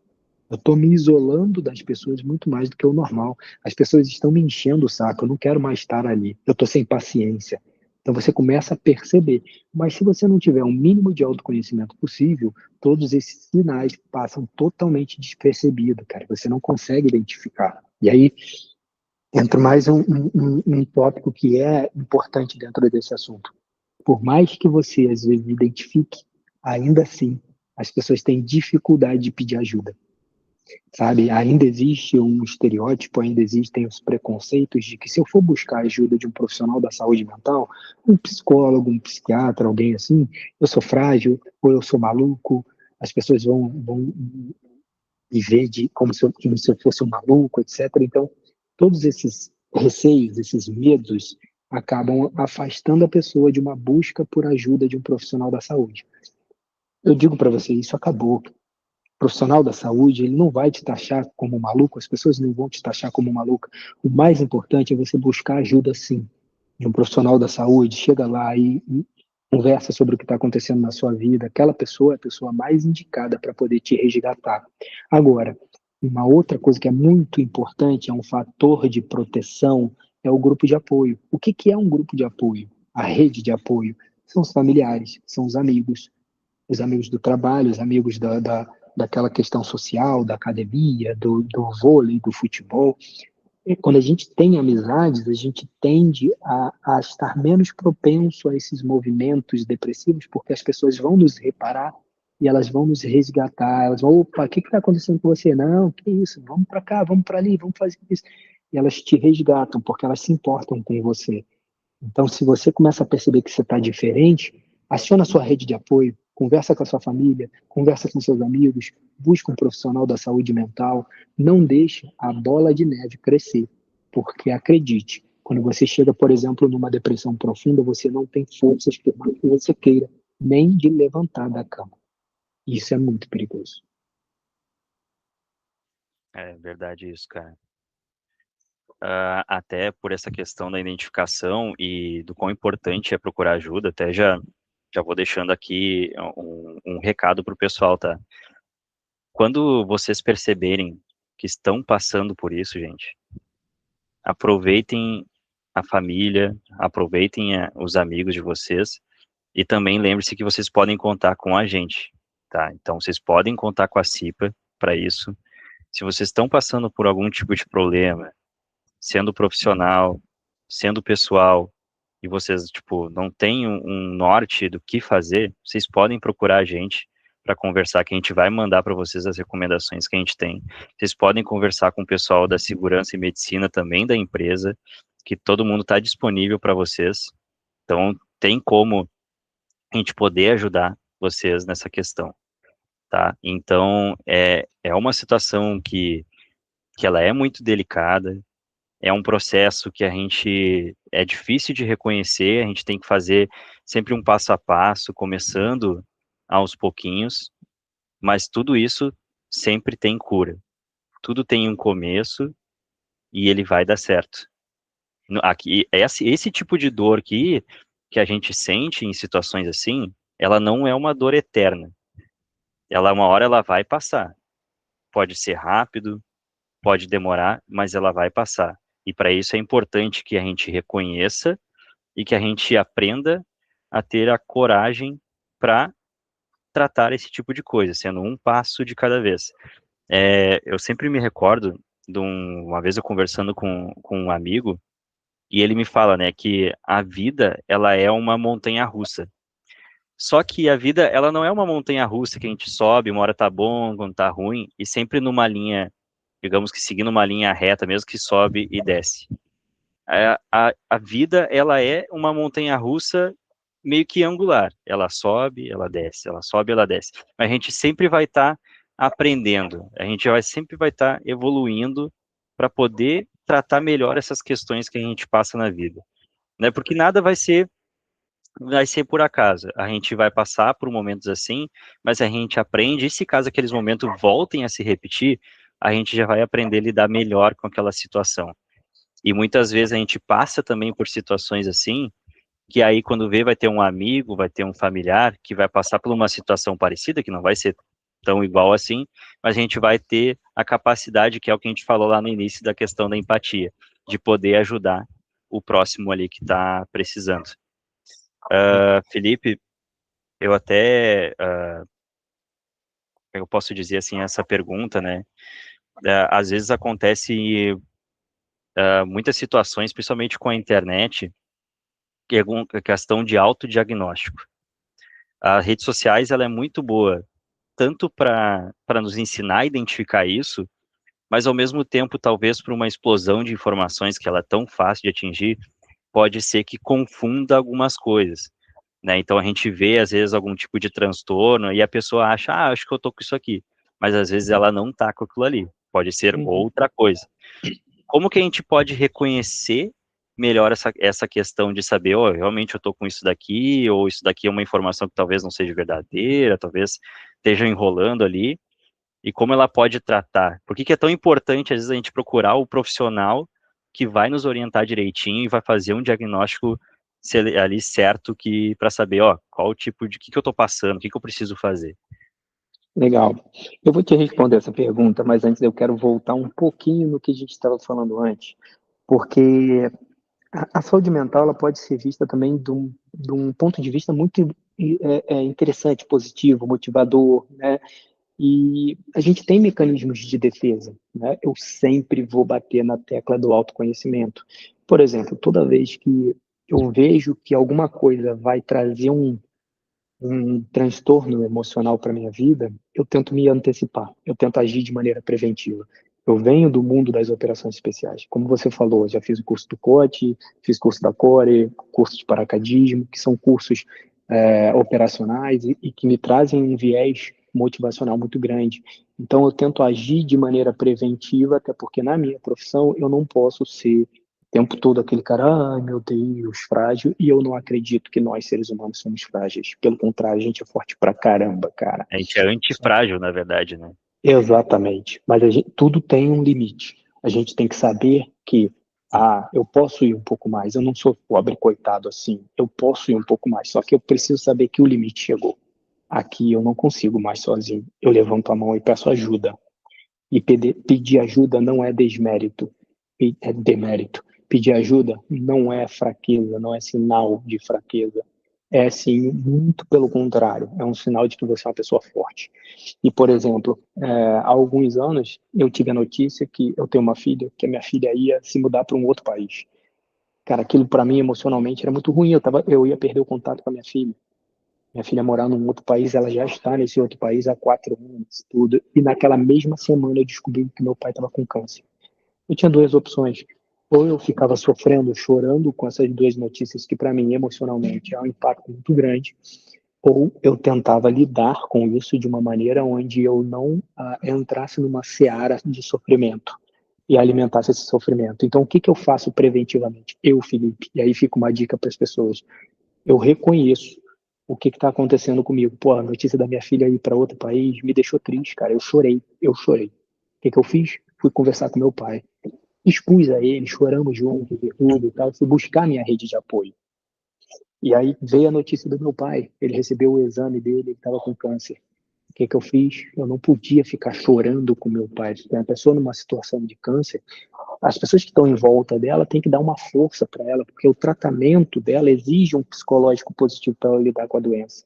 Eu estou me isolando das pessoas muito mais do que o normal. As pessoas estão me enchendo o saco, eu não quero mais estar ali. Eu estou sem paciência. Então você começa a perceber. Mas se você não tiver um mínimo de autoconhecimento possível, todos esses sinais passam totalmente despercebidos, cara. Você não consegue identificar. E aí entra mais um tópico que é importante dentro desse assunto. Por mais que você, às vezes, identifique, ainda assim, as pessoas têm dificuldade de pedir ajuda, sabe? Ainda existe um estereótipo, ainda existem os preconceitos de que se eu for buscar a ajuda de um profissional da saúde mental, um psicólogo, um psiquiatra, alguém assim, eu sou frágil ou eu sou maluco, as pessoas vão me ver como se eu fosse um maluco, etc. Então, todos esses receios, esses medos, acabam afastando a pessoa de uma busca por ajuda de um profissional da saúde. Eu digo para você, isso acabou. O profissional da saúde, ele não vai te taxar como maluco, as pessoas não vão te taxar como maluca. O mais importante é você buscar ajuda, sim, de um profissional da saúde. Chega lá e conversa sobre o que está acontecendo na sua vida, aquela pessoa é a pessoa mais indicada para poder te resgatar. Agora, uma outra coisa que é muito importante, é um fator de proteção, é o grupo de apoio. O que, que é um grupo de apoio? A rede de apoio são os familiares, são os amigos do trabalho, os amigos daquela questão social, da academia, do vôlei, do futebol. E quando a gente tem amizades, a gente tende a estar menos propenso a esses movimentos depressivos, porque as pessoas vão nos reparar e elas vão nos resgatar. Elas vão, opa, o que está acontecendo com você? Não, que isso? Vamos para cá, vamos para ali, vamos fazer isso. E elas te resgatam, porque elas se importam com você. Então, se você começa a perceber que você está diferente, aciona a sua rede de apoio, conversa com a sua família, conversa com seus amigos, busca um profissional da saúde mental, não deixe a bola de neve crescer, porque acredite, quando você chega, por exemplo, numa depressão profunda, você não tem forças por mais que você queira, nem de levantar da cama. Isso é muito perigoso. É verdade isso, cara. Até por essa questão da identificação e do quão importante é procurar ajuda, até já vou deixando aqui um recado pro pessoal, tá? Quando vocês perceberem que estão passando por isso, gente, aproveitem a família, aproveitem os amigos de vocês e também lembre-se que vocês podem contar com a gente, tá? Então, vocês podem contar com a CIPA para isso. Se vocês estão passando por algum tipo de problema, sendo profissional, sendo pessoal, e vocês, tipo, não têm um norte do que fazer, vocês podem procurar a gente para conversar, que a gente vai mandar para vocês as recomendações que a gente tem. Vocês podem conversar com o pessoal da segurança e medicina também da empresa, que todo mundo está disponível para vocês. Então, tem como a gente poder ajudar vocês nessa questão, tá? Então, é uma situação que ela é muito delicada, é um processo que a gente é difícil de reconhecer, a gente tem que fazer sempre um passo a passo, começando aos pouquinhos, mas tudo isso sempre tem cura. Tudo tem um começo e ele vai dar certo. Aqui, esse tipo de dor que a gente sente em situações assim, ela não é uma dor eterna. Ela, uma hora ela vai passar. Pode ser rápido, pode demorar, mas ela vai passar. E para isso é importante que a gente reconheça e que a gente aprenda a ter a coragem para tratar esse tipo de coisa, sendo um passo de cada vez. Eu sempre me recordo uma vez eu conversando com um amigo, e ele me fala, né, que a vida, ela é uma montanha russa. Só que a vida, ela não é uma montanha russa que a gente sobe, uma hora tá bom, quando tá ruim, e sempre numa linha, digamos que seguindo uma linha reta, mesmo que sobe e desce. A vida, ela é uma montanha russa meio que angular. Ela sobe, ela desce, ela sobe, ela desce. Mas a gente sempre vai estar aprendendo, a gente sempre vai estar evoluindo para poder tratar melhor essas questões que a gente passa na vida, né? Porque nada vai ser por acaso. A gente vai passar por momentos assim, mas a gente aprende, e se caso aqueles momentos voltem a se repetir, a gente já vai aprender a lidar melhor com aquela situação. E muitas vezes a gente passa também por situações assim, que aí quando vê vai ter um amigo, vai ter um familiar que vai passar por uma situação parecida, que não vai ser tão igual assim, mas a gente vai ter a capacidade, que é o que a gente falou lá no início da questão da empatia, de poder ajudar o próximo ali que está precisando. Felipe, eu até, eu posso dizer assim, essa pergunta, né, às vezes acontece muitas situações, principalmente com a internet, que é uma questão de autodiagnóstico. As redes sociais, ela é muito boa, tanto para nos ensinar a identificar isso, mas ao mesmo tempo, talvez por uma explosão de informações que ela é tão fácil de atingir, pode ser que confunda algumas coisas, né? Então a gente vê às vezes algum tipo de transtorno e a pessoa acha, acho que eu tô com isso aqui, mas às vezes ela não tá com aquilo ali, pode ser outra coisa. Como que a gente pode reconhecer melhor essa questão de saber, realmente eu tô com isso daqui, ou isso daqui é uma informação que talvez não seja verdadeira, talvez esteja enrolando ali, e como ela pode tratar? Por que que é tão importante, às vezes, a gente procurar o profissional que vai nos orientar direitinho e vai fazer um diagnóstico ser ali certo que para saber, ó, qual o tipo de que eu tô passando, o que eu preciso fazer. Legal. Eu vou te responder essa pergunta, mas antes eu quero voltar um pouquinho no que a gente estava falando antes, porque a saúde mental ela pode ser vista também de um ponto de vista muito interessante, positivo, motivador, né? E a gente tem mecanismos de defesa, né? Eu sempre vou bater na tecla do autoconhecimento. Por exemplo, toda vez que eu vejo que alguma coisa vai trazer um transtorno emocional para minha vida, eu tento me antecipar, eu tento agir de maneira preventiva. Eu venho do mundo das operações especiais. Como você falou, já fiz o curso do COT, fiz curso da CORE, curso de paracaidismo, que são cursos operacionais e que me trazem um viés motivacional muito grande. Então, eu tento agir de maneira preventiva, até porque na minha profissão eu não posso ser o tempo todo aquele cara, ai meu Deus, frágil, e eu não acredito que nós, seres humanos, somos frágeis. Pelo contrário, a gente é forte pra caramba, cara. A gente é antifrágil, na verdade, né? Exatamente. Mas tudo tem um limite. A gente tem que saber que, eu posso ir um pouco mais, eu não sou pobre coitado assim, eu posso ir um pouco mais, só que eu preciso saber que o limite chegou. Aqui eu não consigo mais sozinho. Eu levanto a mão e peço ajuda. E pedir ajuda não é desmérito, é demérito. Pedir ajuda não é fraqueza, não é sinal de fraqueza. É sim, muito pelo contrário, é um sinal de que você é uma pessoa forte. E, por exemplo, há alguns anos eu tive a notícia que eu tenho uma filha, que a minha filha ia se mudar para um outro país. Cara, aquilo para mim emocionalmente era muito ruim, eu ia perder o contato com a minha filha. Minha filha morar num outro país, ela já está nesse outro país há 4 anos, tudo. E naquela mesma semana eu descobri que meu pai estava com câncer. Eu tinha duas opções. Ou eu ficava sofrendo, chorando com essas duas notícias, que para mim, emocionalmente, é um impacto muito grande, ou eu tentava lidar com isso de uma maneira onde eu não entrasse numa seara de sofrimento e alimentasse esse sofrimento. Então, o que, que eu faço preventivamente? Eu, Felipe, e aí fica uma dica para as pessoas, eu reconheço o que está acontecendo comigo. Pô, a notícia da minha filha ir para outro país me deixou triste, cara. Eu chorei, eu chorei. O que, que eu fiz? Fui conversar com meu pai. Expus a ele, choramos juntos e tudo e tal. Fui buscar minha rede de apoio. E aí veio a notícia do meu pai. Ele recebeu o exame dele, ele estava com câncer. O que, que eu fiz? Eu não podia ficar chorando com meu pai. Se tem uma pessoa numa situação de câncer, as pessoas que estão em volta dela têm que dar uma força para ela, porque o tratamento dela exige um psicológico positivo para ela lidar com a doença.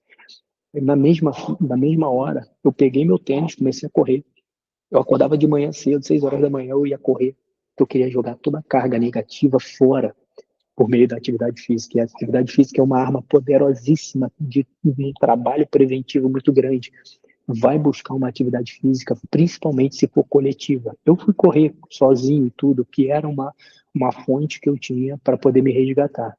E na mesma hora, eu peguei meu tênis, comecei a correr. Eu acordava de manhã cedo, 6 horas da manhã, eu ia correr. Eu queria jogar toda a carga negativa fora por meio da atividade física. E a atividade física é uma arma poderosíssima de um trabalho preventivo muito grande. Vai buscar uma atividade física, principalmente se for coletiva. Eu fui correr sozinho e tudo, que era uma fonte que eu tinha para poder me resgatar.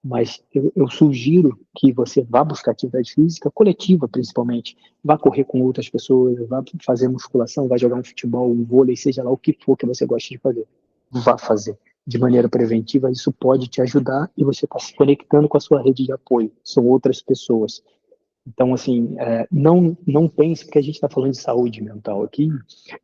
Mas eu sugiro que você vá buscar atividade física coletiva, principalmente. Vá correr com outras pessoas, vá fazer musculação, vá jogar um futebol, um vôlei, seja lá o que for que você goste de fazer. Vá fazer de maneira preventiva, isso pode te ajudar e você está se conectando com a sua rede de apoio. São outras pessoas. Então, assim, não pense, porque a gente está falando de saúde mental aqui,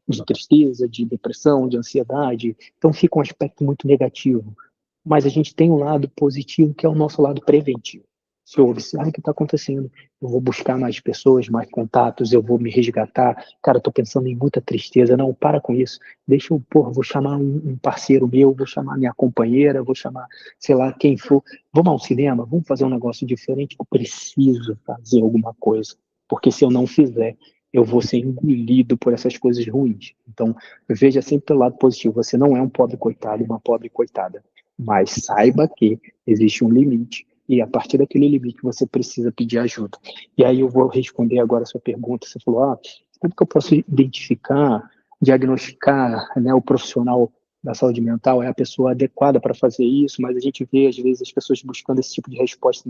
de tristeza, de depressão, de ansiedade, então fica um aspecto muito negativo. Mas a gente tem um lado positivo, que é o nosso lado preventivo. Se eu observar o que está acontecendo, eu vou buscar mais pessoas, mais contatos, eu vou me resgatar. Cara, eu estou pensando em muita tristeza. Não, para com isso. Deixa eu, vou chamar um parceiro meu, vou chamar minha companheira, vou chamar, sei lá, quem for. Vamos ao cinema, vamos fazer um negócio diferente. Eu preciso fazer alguma coisa. Porque se eu não fizer, eu vou ser engolido por essas coisas ruins. Então, veja sempre pelo lado positivo. Você não é um pobre coitado, uma pobre coitada. Mas saiba que existe um limite e a partir daquele limite você precisa pedir ajuda. E aí eu vou responder agora a sua pergunta. Você falou, como que eu posso identificar, diagnosticar, né, o profissional da saúde mental é a pessoa adequada para fazer isso, mas a gente vê às vezes as pessoas buscando esse tipo de resposta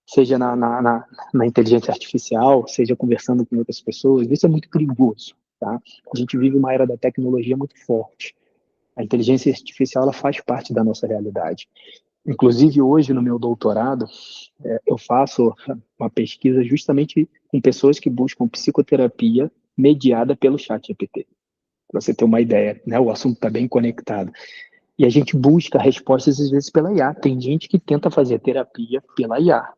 seja na inteligência artificial, seja conversando com outras pessoas. Isso é muito perigoso, tá? A gente vive uma era da tecnologia muito forte. A inteligência artificial ela faz parte da nossa realidade. Inclusive, hoje, no meu doutorado, eu faço uma pesquisa justamente com pessoas que buscam psicoterapia mediada pelo chat GPT. Para você ter uma ideia, né? O assunto está bem conectado. E a gente busca respostas, às vezes, pela IA. Tem gente que tenta fazer terapia pela IA.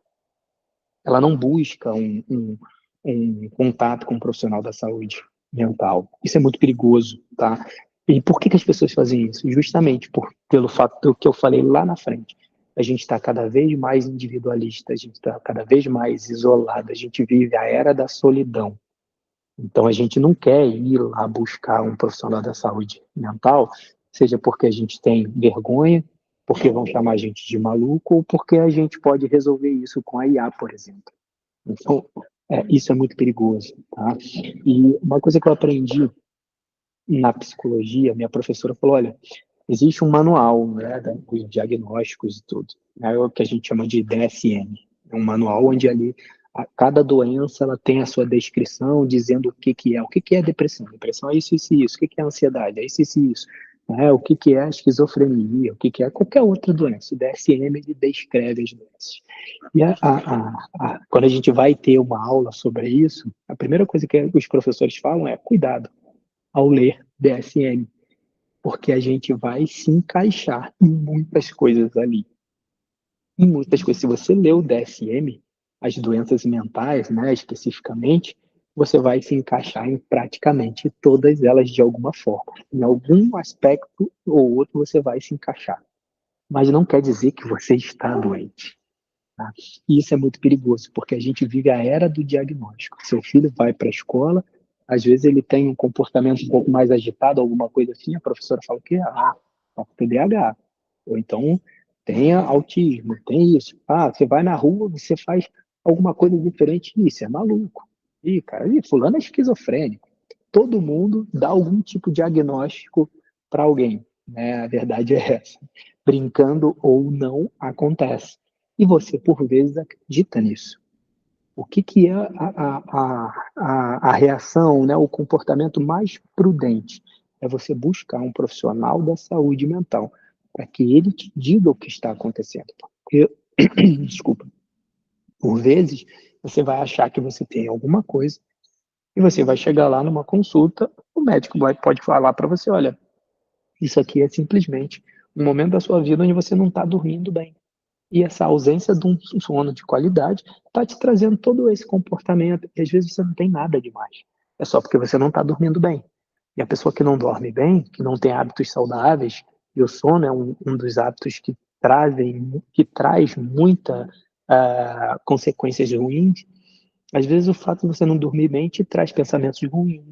Ela não busca um contato com um profissional da saúde mental. Isso é muito perigoso, tá? E por que as pessoas fazem isso? Justamente pelo fato do que eu falei lá na frente. A gente está cada vez mais individualista, a gente está cada vez mais isolado, a gente vive a era da solidão. Então, a gente não quer ir lá buscar um profissional da saúde mental, seja porque a gente tem vergonha, porque vão chamar a gente de maluco, ou porque a gente pode resolver isso com a IA, por exemplo. Então, isso é muito perigoso, tá? E uma coisa que eu aprendi na psicologia, minha professora falou, olha, existe um manual, né, dos diagnósticos e tudo, né, o que a gente chama de DSM, é um manual onde ali cada doença ela tem a sua descrição dizendo o que é depressão. Depressão é isso, isso, o que é ansiedade, é isso, isso, né, o que é esquizofrenia, o que é qualquer outra doença. O DSM ele descreve as doenças. E quando a gente vai ter uma aula sobre isso, a primeira coisa que os professores falam é cuidado ao ler DSM, porque a gente vai se encaixar em muitas coisas ali. Em muitas coisas. Se você lê o DSM, as doenças mentais, né, especificamente, você vai se encaixar em praticamente todas elas de alguma forma. Em algum aspecto ou outro você vai se encaixar. Mas não quer dizer que você está doente. Tá? E isso é muito perigoso, porque a gente vive a era do diagnóstico. Seu filho vai para a escola, às vezes ele tem um comportamento um pouco mais agitado, alguma coisa assim, a professora fala que tá com TDAH. Ou então tem autismo, tem isso. Você vai na rua, você faz alguma coisa diferente, isso é maluco. Ih, cara, fulano é esquizofrênico. Todo mundo dá algum tipo de diagnóstico para alguém, né? A verdade é essa. Brincando ou não, acontece. E você, por vezes, acredita nisso. O que é a reação, né, o comportamento mais prudente? É você buscar um profissional da saúde mental para que ele te diga o que está acontecendo. Porque, desculpa, por vezes, você vai achar que você tem alguma coisa e você vai chegar lá numa consulta, o médico pode falar para você, olha, isso aqui é simplesmente um momento da sua vida onde você não está dormindo bem. E essa ausência de um sono de qualidade está te trazendo todo esse comportamento. E às vezes você não tem nada demais. É só porque você não está dormindo bem. E a pessoa que não dorme bem, que não tem hábitos saudáveis, e o sono é um dos hábitos que traz muita consequências ruins. Às vezes o fato de você não dormir bem te traz pensamentos ruins,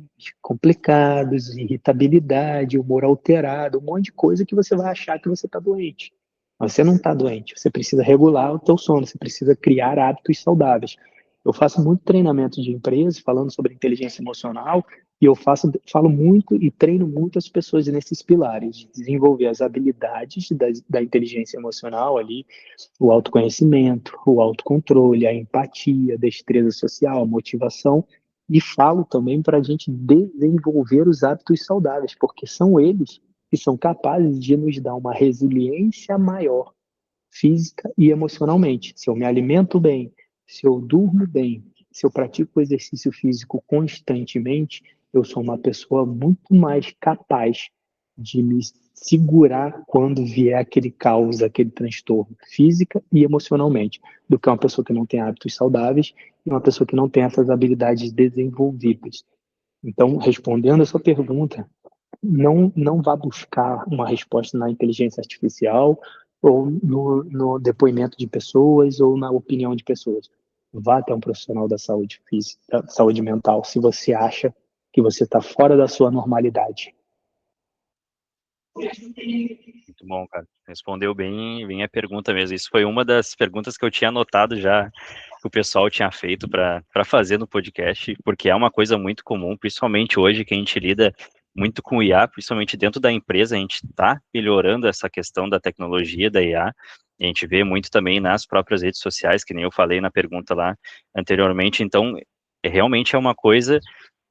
complicados, irritabilidade, humor alterado, um monte de coisa que você vai achar que você está doente. Mas você não está doente, você precisa regular o teu sono, você precisa criar hábitos saudáveis. Eu faço muito treinamento de empresas falando sobre inteligência emocional e falo muito e treino muito as pessoas nesses pilares, de desenvolver as habilidades da inteligência emocional ali, o autoconhecimento, o autocontrole, a empatia, a destreza social, a motivação, e falo também para a gente desenvolver os hábitos saudáveis, porque são eles que são capazes de nos dar uma resiliência maior, física e emocionalmente. Se eu me alimento bem, se eu durmo bem, se eu pratico exercício físico constantemente, eu sou uma pessoa muito mais capaz de me segurar quando vier aquele caos, aquele transtorno, física e emocionalmente, do que uma pessoa que não tem hábitos saudáveis e uma pessoa que não tem essas habilidades desenvolvidas. Então, respondendo a sua pergunta, não vá buscar uma resposta na inteligência artificial ou no depoimento de pessoas ou na opinião de pessoas. Vá até um profissional da saúde física, da saúde mental, se você acha que você está fora da sua normalidade. Muito bom, cara. Respondeu bem a pergunta mesmo. Isso foi uma das perguntas que eu tinha anotado já, que o pessoal tinha feito para fazer no podcast, porque é uma coisa muito comum, principalmente hoje que a gente lida muito com o IA, principalmente dentro da empresa, a gente está melhorando essa questão da tecnologia da IA, a gente vê muito também nas próprias redes sociais, que nem eu falei na pergunta lá anteriormente, então realmente é uma coisa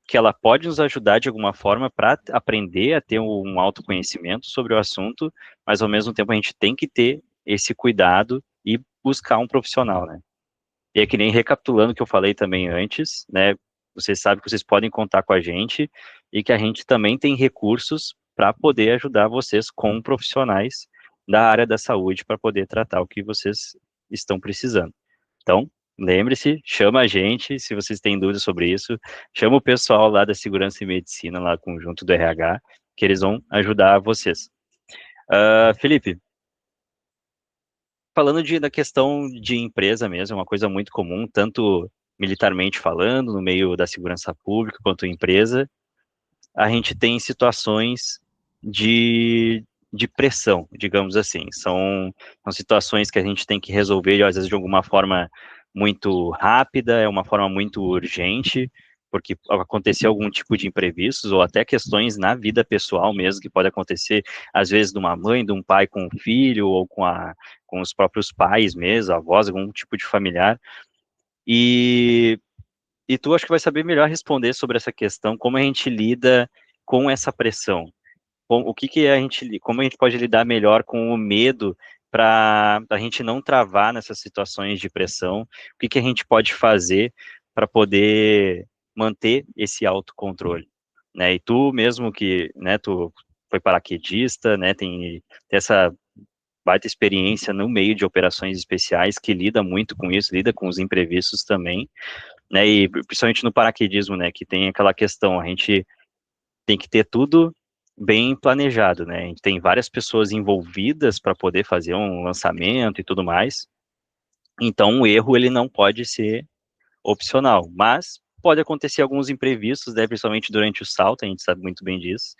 que ela pode nos ajudar de alguma forma para aprender a ter um autoconhecimento sobre o assunto, mas ao mesmo tempo a gente tem que ter esse cuidado e buscar um profissional, né? E é que nem recapitulando o que eu falei também antes, né? Vocês sabem que vocês podem contar com a gente e que a gente também tem recursos para poder ajudar vocês com profissionais da área da saúde para poder tratar o que vocês estão precisando. Então, lembre-se, chama a gente, se vocês têm dúvidas sobre isso, chama o pessoal lá da Segurança e Medicina, lá conjunto do RH, que eles vão ajudar vocês. Felipe, falando da questão de empresa mesmo, é uma coisa muito comum, tanto militarmente falando, no meio da segurança pública, quanto empresa, a gente tem situações de pressão, digamos assim. São situações que a gente tem que resolver, às vezes, de alguma forma muito rápida, é uma forma muito urgente, porque aconteceu algum tipo de imprevistos, ou até questões na vida pessoal mesmo, que pode acontecer, às vezes, de uma mãe, de um pai com um filho, ou com os próprios pais mesmo, avós, algum tipo de familiar. E tu acho que vai saber melhor responder sobre essa questão, como a gente lida com essa pressão. O que que como a gente pode lidar melhor com o medo para a gente não travar nessas situações de pressão? O que que a gente pode fazer para poder manter esse autocontrole, né? E tu mesmo que, né, tu foi paraquedista, né, tem essa baita experiência no meio de operações especiais, que lida muito com isso, lida com os imprevistos também, né, e principalmente no paraquedismo, né, que tem aquela questão, a gente tem que ter tudo bem planejado, né, a gente tem várias pessoas envolvidas para poder fazer um lançamento e tudo mais, então o erro ele não pode ser opcional, mas pode acontecer alguns imprevistos, né, principalmente durante o salto, a gente sabe muito bem disso,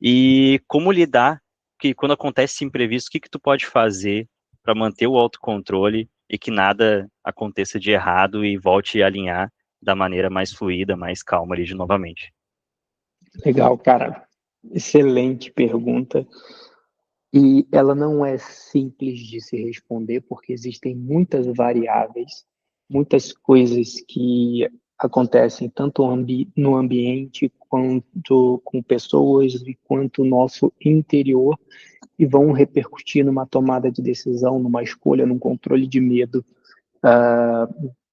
e como lidar, que quando acontece esse imprevisto, o que que tu pode fazer para manter o autocontrole e que nada aconteça de errado e volte a alinhar da maneira mais fluida, mais calma ali de novamente. Legal, cara. Excelente pergunta. E ela não é simples de se responder, porque existem muitas variáveis, muitas coisas que acontecem tanto no ambiente, quanto com pessoas, e quanto no nosso interior, e vão repercutir numa tomada de decisão, numa escolha, num controle de medo,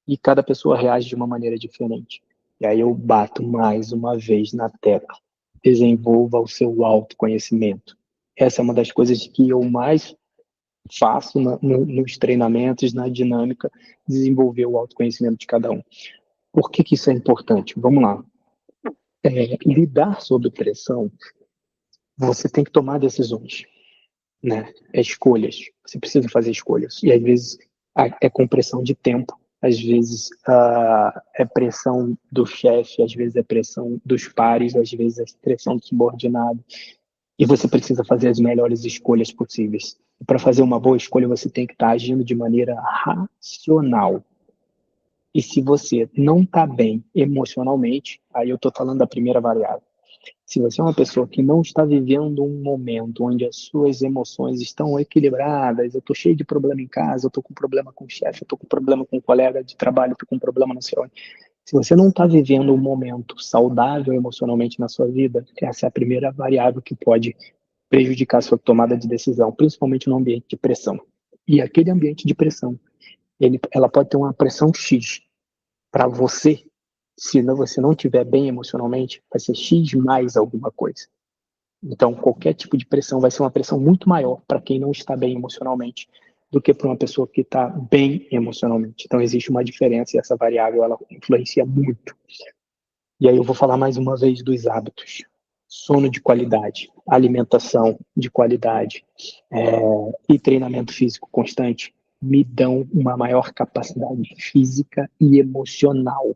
e cada pessoa reage de uma maneira diferente. E aí eu bato mais uma vez na tecla: desenvolva o seu autoconhecimento. Essa é uma das coisas que eu mais faço nos treinamentos, na dinâmica, desenvolver o autoconhecimento de cada um. Por que que isso é importante? Vamos lá. Lidar sob pressão, você tem que tomar decisões, né? Escolhas. Você precisa fazer escolhas. E às vezes é com pressão de tempo, às vezes é pressão do chefe, às vezes é pressão dos pares, às vezes é pressão do subordinado. E você precisa fazer as melhores escolhas possíveis. E para fazer uma boa escolha, você tem que estar agindo de maneira racional. E se você não está bem emocionalmente, aí eu estou falando da primeira variável. Se você é uma pessoa que não está vivendo um momento onde as suas emoções estão equilibradas, eu estou cheio de problema em casa, eu estou com problema com o chefe, eu estou com problema com um colega de trabalho, estou com problema no seu... Se você não está vivendo um momento saudável emocionalmente na sua vida, essa é a primeira variável que pode prejudicar a sua tomada de decisão, principalmente no ambiente de pressão. E aquele ambiente de pressão, ela pode ter uma pressão X para você. Se você não estiver bem emocionalmente, vai ser X mais alguma coisa. Então, qualquer tipo de pressão vai ser uma pressão muito maior para quem não está bem emocionalmente do que para uma pessoa que está bem emocionalmente. Então, existe uma diferença e essa variável ela influencia muito. E aí eu vou falar mais uma vez dos hábitos. Sono de qualidade, alimentação de qualidade e treinamento físico constante me dão uma maior capacidade física e emocional.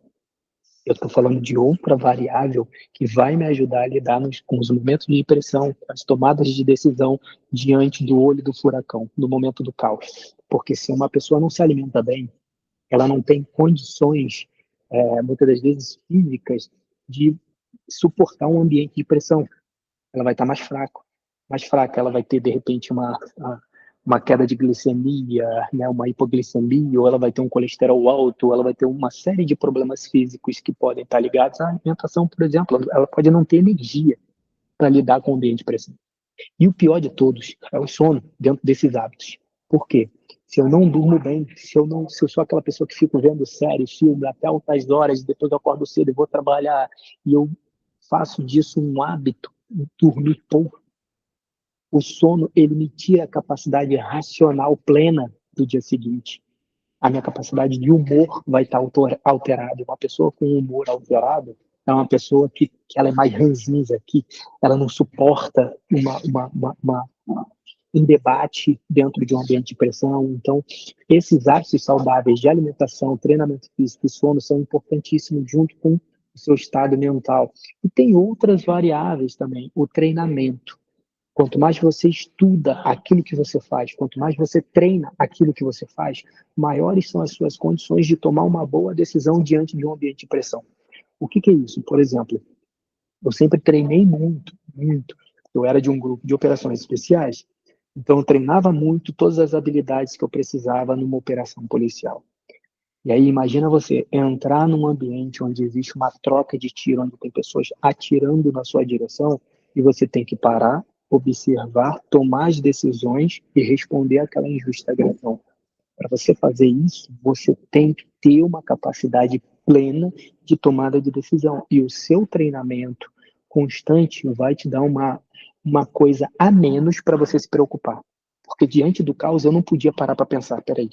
Eu estou falando de outra variável que vai me ajudar a lidar com os momentos de pressão, as tomadas de decisão diante do olho do furacão, no momento do caos. Porque se uma pessoa não se alimenta bem, ela não tem condições, muitas das vezes físicas, de suportar um ambiente de pressão. Ela vai estar mais fraca, ela vai ter, de repente, uma queda de glicemia, né, uma hipoglicemia, ou ela vai ter um colesterol alto, ou ela vai ter uma série de problemas físicos que podem estar ligados à alimentação, por exemplo. Ela pode não ter energia para lidar com o ambiente de pressão. E o pior de todos é o sono dentro desses hábitos. Por quê? Se eu não durmo bem, se eu sou aquela pessoa que fico vendo série, filme até altas horas, depois eu acordo cedo e vou trabalhar, e eu faço disso um hábito, dormir pouco. O sono, ele me tira a capacidade racional plena do dia seguinte. A minha capacidade de humor vai estar alterada. Uma pessoa com humor alterado é uma pessoa que ela é mais ranzinza, que ela não suporta um debate dentro de um ambiente de pressão. Então, esses hábitos saudáveis de alimentação, treinamento físico e sono são importantíssimos junto com o seu estado mental. E tem outras variáveis também, o treinamento. Quanto mais você estuda aquilo que você faz, quanto mais você treina aquilo que você faz, maiores são as suas condições de tomar uma boa decisão diante de um ambiente de pressão. O que é isso? Por exemplo, eu sempre treinei muito, muito. Eu era de um grupo de operações especiais, então eu treinava muito todas as habilidades que eu precisava numa operação policial. E aí imagina você entrar num ambiente onde existe uma troca de tiro, onde tem pessoas atirando na sua direção, e você tem que parar, observar, tomar as decisões e responder àquela injusta agressão. Para você fazer isso, você tem que ter uma capacidade plena de tomada de decisão. E o seu treinamento constante vai te dar uma coisa a menos para você se preocupar. Porque diante do caos eu não podia parar para pensar, peraí,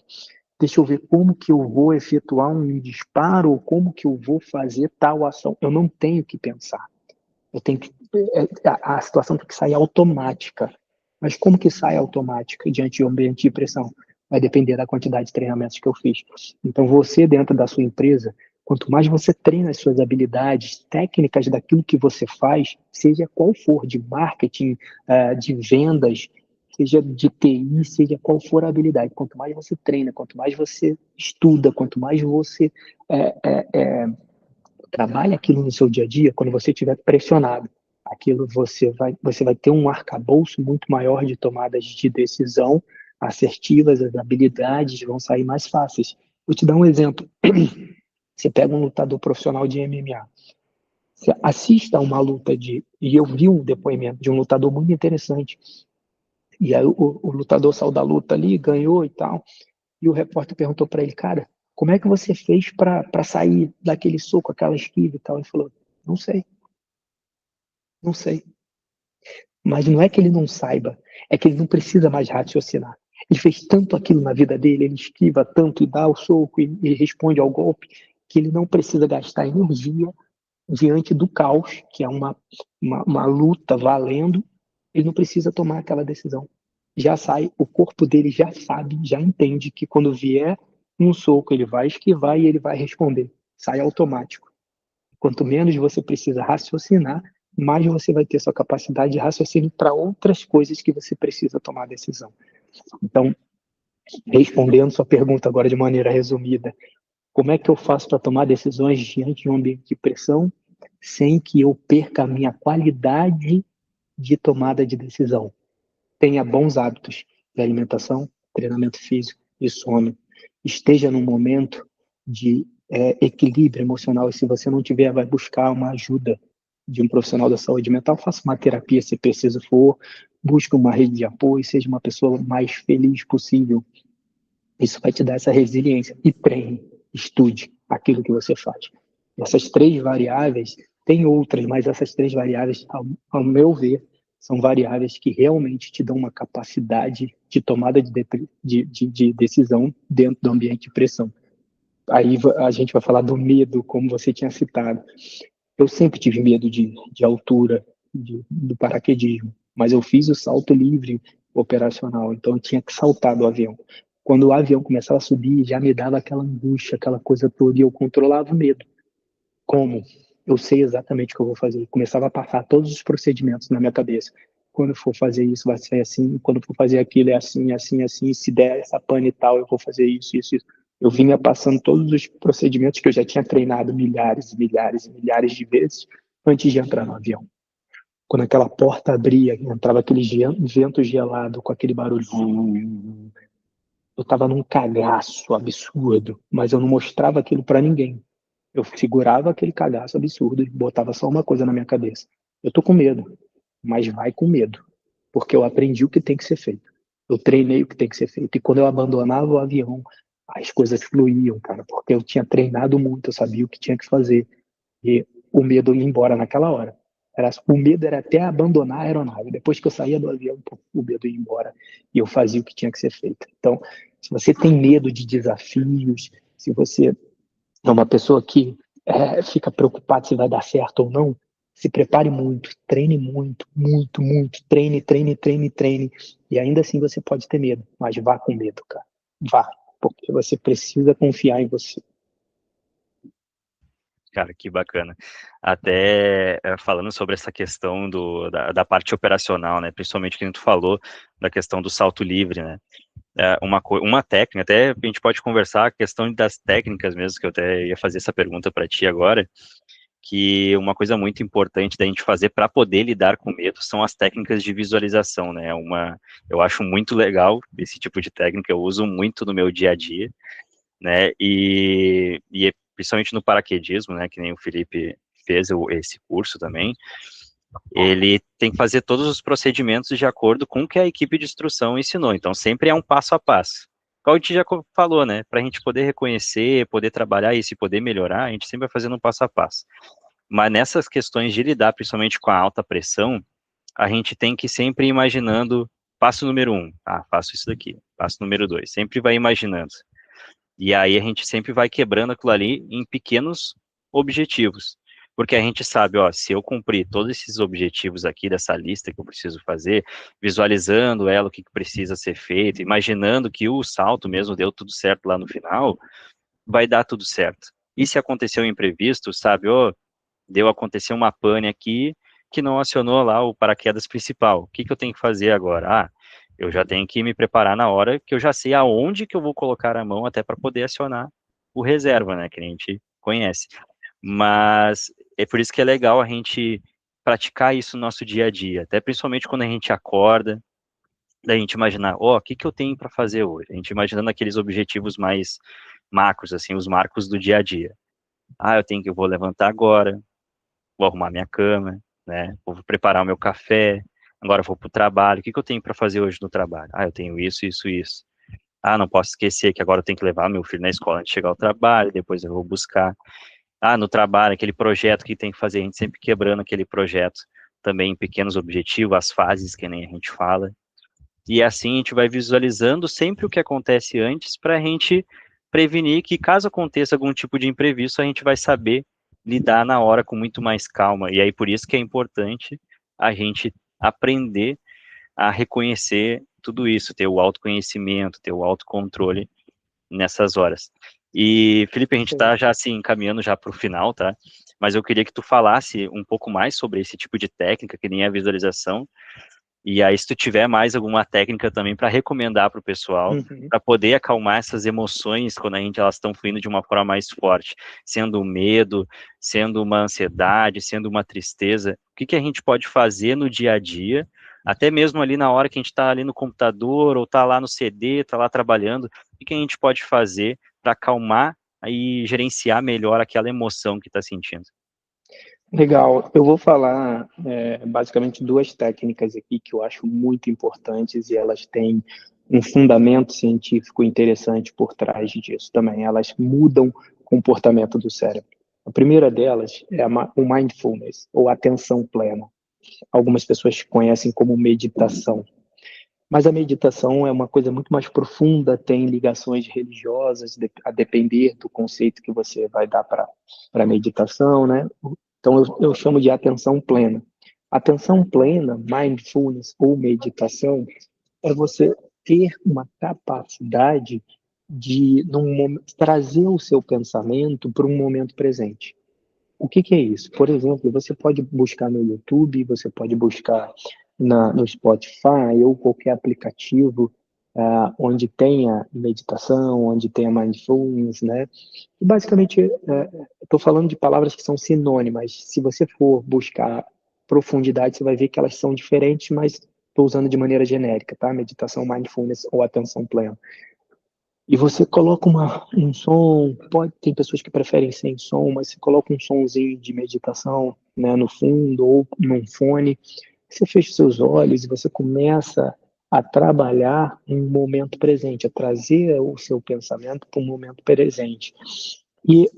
deixa eu ver como que eu vou efetuar um disparo ou como que eu vou fazer tal ação. Eu não tenho que pensar. Eu tenho que, a situação tem que sair automática. Mas como que sai automática diante de um ambiente de pressão? Vai depender da quantidade de treinamentos que eu fiz. Então, você, dentro da sua empresa, quanto mais você treina as suas habilidades técnicas daquilo que você faz, seja qual for, de marketing, de vendas, seja de TI, seja qual for a habilidade, quanto mais você treina, quanto mais você estuda, quanto mais você trabalha aquilo no seu dia a dia, quando você estiver pressionado, aquilo você vai ter um arcabouço muito maior de tomadas de decisão assertivas, as habilidades vão sair mais fáceis. Vou te dar um exemplo. Você pega um lutador profissional de MMA, você assista a uma luta e eu vi um depoimento de um lutador muito interessante, e aí o lutador saiu da luta ali, ganhou e tal, e o repórter perguntou para ele, cara, como é que você fez para sair daquele soco, aquela esquiva e tal? Ele falou, não sei, não sei. Mas não é que ele não saiba, é que ele não precisa mais raciocinar. Ele fez tanto aquilo na vida dele, ele esquiva tanto e dá o soco e responde ao golpe, que ele não precisa gastar energia diante do caos, que é uma luta valendo, ele não precisa tomar aquela decisão. Já sai, o corpo dele já sabe, já entende que quando vier um soco, ele vai esquivar e ele vai responder. Sai automático. Quanto menos você precisa raciocinar, mais você vai ter sua capacidade de raciocínio para outras coisas que você precisa tomar decisão. Então, respondendo sua pergunta agora de maneira resumida, como é que eu faço para tomar decisões diante de um ambiente de pressão sem que eu perca a minha qualidade de tomada de decisão? Tenha bons hábitos de alimentação, treinamento físico e sono. Esteja num momento de equilíbrio emocional, e se você não tiver, vai buscar uma ajuda de um profissional da saúde mental, faça uma terapia se preciso for, busque uma rede de apoio, seja uma pessoa mais feliz possível. Isso vai te dar essa resiliência. E treine, estude aquilo que você faz. Essas três variáveis, tem outras, mas essas três variáveis, ao meu ver, são variáveis que realmente te dão uma capacidade de tomada de decisão dentro do ambiente de pressão. Aí a gente vai falar do medo, como você tinha citado. Eu sempre tive medo de altura, do paraquedismo, mas eu fiz o salto livre operacional, então eu tinha que saltar do avião. Quando o avião começava a subir, já me dava aquela angústia, aquela coisa toda, e eu controlava o medo. Como? Eu sei exatamente o que eu vou fazer. Começava a passar todos os procedimentos na minha cabeça. Quando for fazer isso, vai ser assim. Quando for fazer aquilo, é assim, assim, assim. Se der essa pane e tal, eu vou fazer isso, isso, isso. Eu vinha passando todos os procedimentos que eu já tinha treinado milhares, milhares, milhares de vezes antes de entrar no avião. Quando aquela porta abria, entrava aquele vento gelado com aquele barulho. Eu estava num cagaço absurdo, mas eu não mostrava aquilo para ninguém. Eu segurava aquele cagaço absurdo e botava só uma coisa na minha cabeça. Eu tô com medo, mas vai com medo, porque eu aprendi o que tem que ser feito. Eu treinei o que tem que ser feito. E quando eu abandonava o avião, as coisas fluíam, cara, porque eu tinha treinado muito, eu sabia o que tinha que fazer. E o medo ia embora naquela hora. O medo era até abandonar a aeronave. Depois que eu saía do avião, o medo ia embora e eu fazia o que tinha que ser feito. Então, se você tem medo de desafios, se você é uma pessoa que fica preocupada se vai dar certo ou não, se prepare muito, treine muito, muito, muito, treine, treine, treine, treine. E ainda assim você pode ter medo, mas vá com medo, cara. Vá, porque você precisa confiar em você. Cara, que bacana. Até falando sobre essa questão da parte operacional, né? Principalmente que tu falou da questão do salto livre, né? Uma técnica, até a gente pode conversar a questão das técnicas mesmo, que eu até ia fazer essa pergunta para ti agora, que uma coisa muito importante da gente fazer para poder lidar com medo são as técnicas de visualização, né? Eu acho muito legal esse tipo de técnica, eu uso muito no meu dia a dia, né? E principalmente no paraquedismo, né? Que nem o Felipe fez esse curso também. Ele tem que fazer todos os procedimentos de acordo com o que a equipe de instrução ensinou. Então, sempre é um passo a passo. Como a gente já falou, né? Para a gente poder reconhecer, poder trabalhar isso e poder melhorar, a gente sempre vai fazendo um passo a passo. Mas nessas questões de lidar, principalmente com a alta pressão, a gente tem que sempre ir imaginando passo número 1, faço isso daqui. Passo número 2, sempre vai imaginando. E aí a gente sempre vai quebrando aquilo ali em pequenos objetivos. Porque a gente sabe, ó, se eu cumprir todos esses objetivos aqui dessa lista que eu preciso fazer, visualizando ela, o que precisa ser feito, imaginando que o salto mesmo deu tudo certo lá no final, vai dar tudo certo. E se acontecer um imprevisto, sabe, ó, acontecer uma pane aqui que não acionou lá o paraquedas principal. O que eu tenho que fazer agora? Eu já tenho que me preparar na hora que eu já sei aonde que eu vou colocar a mão até para poder acionar o reserva, né, que a gente conhece. Mas é por isso que é legal a gente praticar isso no nosso dia a dia, até principalmente quando a gente acorda, da gente imaginar, o que eu tenho para fazer hoje? A gente imaginando aqueles objetivos mais macros, assim, os marcos do dia a dia. Eu vou levantar agora, vou arrumar minha cama, né? Vou preparar o meu café. Agora eu vou para o trabalho. O que eu tenho para fazer hoje no trabalho? Eu tenho isso, isso, isso. Não posso esquecer que agora eu tenho que levar meu filho na escola antes de chegar ao trabalho, depois eu vou buscar. No trabalho, aquele projeto que tem que fazer, a gente sempre quebrando aquele projeto também em pequenos objetivos, as fases que nem a gente fala. E assim a gente vai visualizando sempre o que acontece antes para a gente prevenir que caso aconteça algum tipo de imprevisto, a gente vai saber lidar na hora com muito mais calma. E aí por isso que é importante a gente aprender a reconhecer tudo isso, ter o autoconhecimento, ter o autocontrole nessas horas. E, Felipe, a gente está já assim, encaminhando já para o final, tá? Mas eu queria que tu falasse um pouco mais sobre esse tipo de técnica, que nem a visualização, e aí, se tu tiver mais alguma técnica também para recomendar para o pessoal, para poder acalmar essas emoções quando elas estão fluindo de uma forma mais forte, sendo um medo, sendo uma ansiedade, sendo uma tristeza, o que a gente pode fazer no dia a dia, até mesmo ali na hora que a gente está ali no computador, ou está lá no CD, está lá trabalhando, o que a gente pode fazer para acalmar e gerenciar melhor aquela emoção que está sentindo? Legal, eu vou falar basicamente duas técnicas aqui que eu acho muito importantes e elas têm um fundamento científico interessante por trás disso também. Elas mudam o comportamento do cérebro. A primeira delas é o mindfulness, ou atenção plena. Algumas pessoas conhecem como meditação. Mas a meditação é uma coisa muito mais profunda, tem ligações religiosas, a depender do conceito que você vai dar para a meditação, né? Então, eu chamo de atenção plena. Atenção plena, mindfulness ou meditação, é você ter uma capacidade de trazer o seu pensamento para um momento presente. O que é isso? Por exemplo, você pode buscar no YouTube, você pode buscar no Spotify ou qualquer aplicativo onde tenha meditação, onde tenha mindfulness, né? E basicamente, estou falando de palavras que são sinônimas. Se você for buscar profundidade, você vai ver que elas são diferentes, mas estou usando de maneira genérica, tá? Meditação, mindfulness ou atenção plena. E você coloca um som, tem pessoas que preferem sem som, mas você coloca um sonzinho de meditação, né, no fundo ou num fone, você fecha os seus olhos e você começa a trabalhar um momento presente, a trazer o seu pensamento para um momento presente. E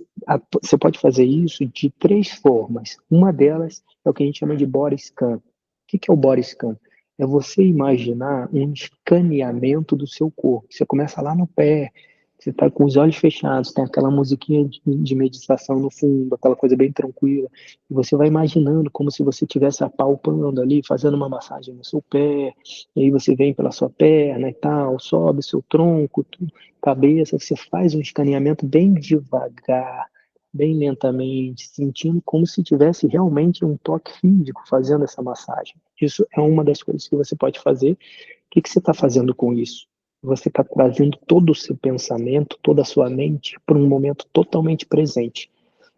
você pode fazer isso de três formas. Uma delas é o que a gente chama de body scan. O que é o body scan? É você imaginar um escaneamento do seu corpo. Você começa lá no pé, você está com os olhos fechados, tem aquela musiquinha de meditação no fundo, aquela coisa bem tranquila. E você vai imaginando como se você estivesse apalpando ali, fazendo uma massagem no seu pé. E aí você vem pela sua perna e tal, sobe seu tronco, tudo, cabeça. Você faz um escaneamento bem devagar, bem lentamente, sentindo como se tivesse realmente um toque físico fazendo essa massagem. Isso é uma das coisas que você pode fazer. O que você está fazendo com isso? Você está trazendo todo o seu pensamento, toda a sua mente para um momento totalmente presente.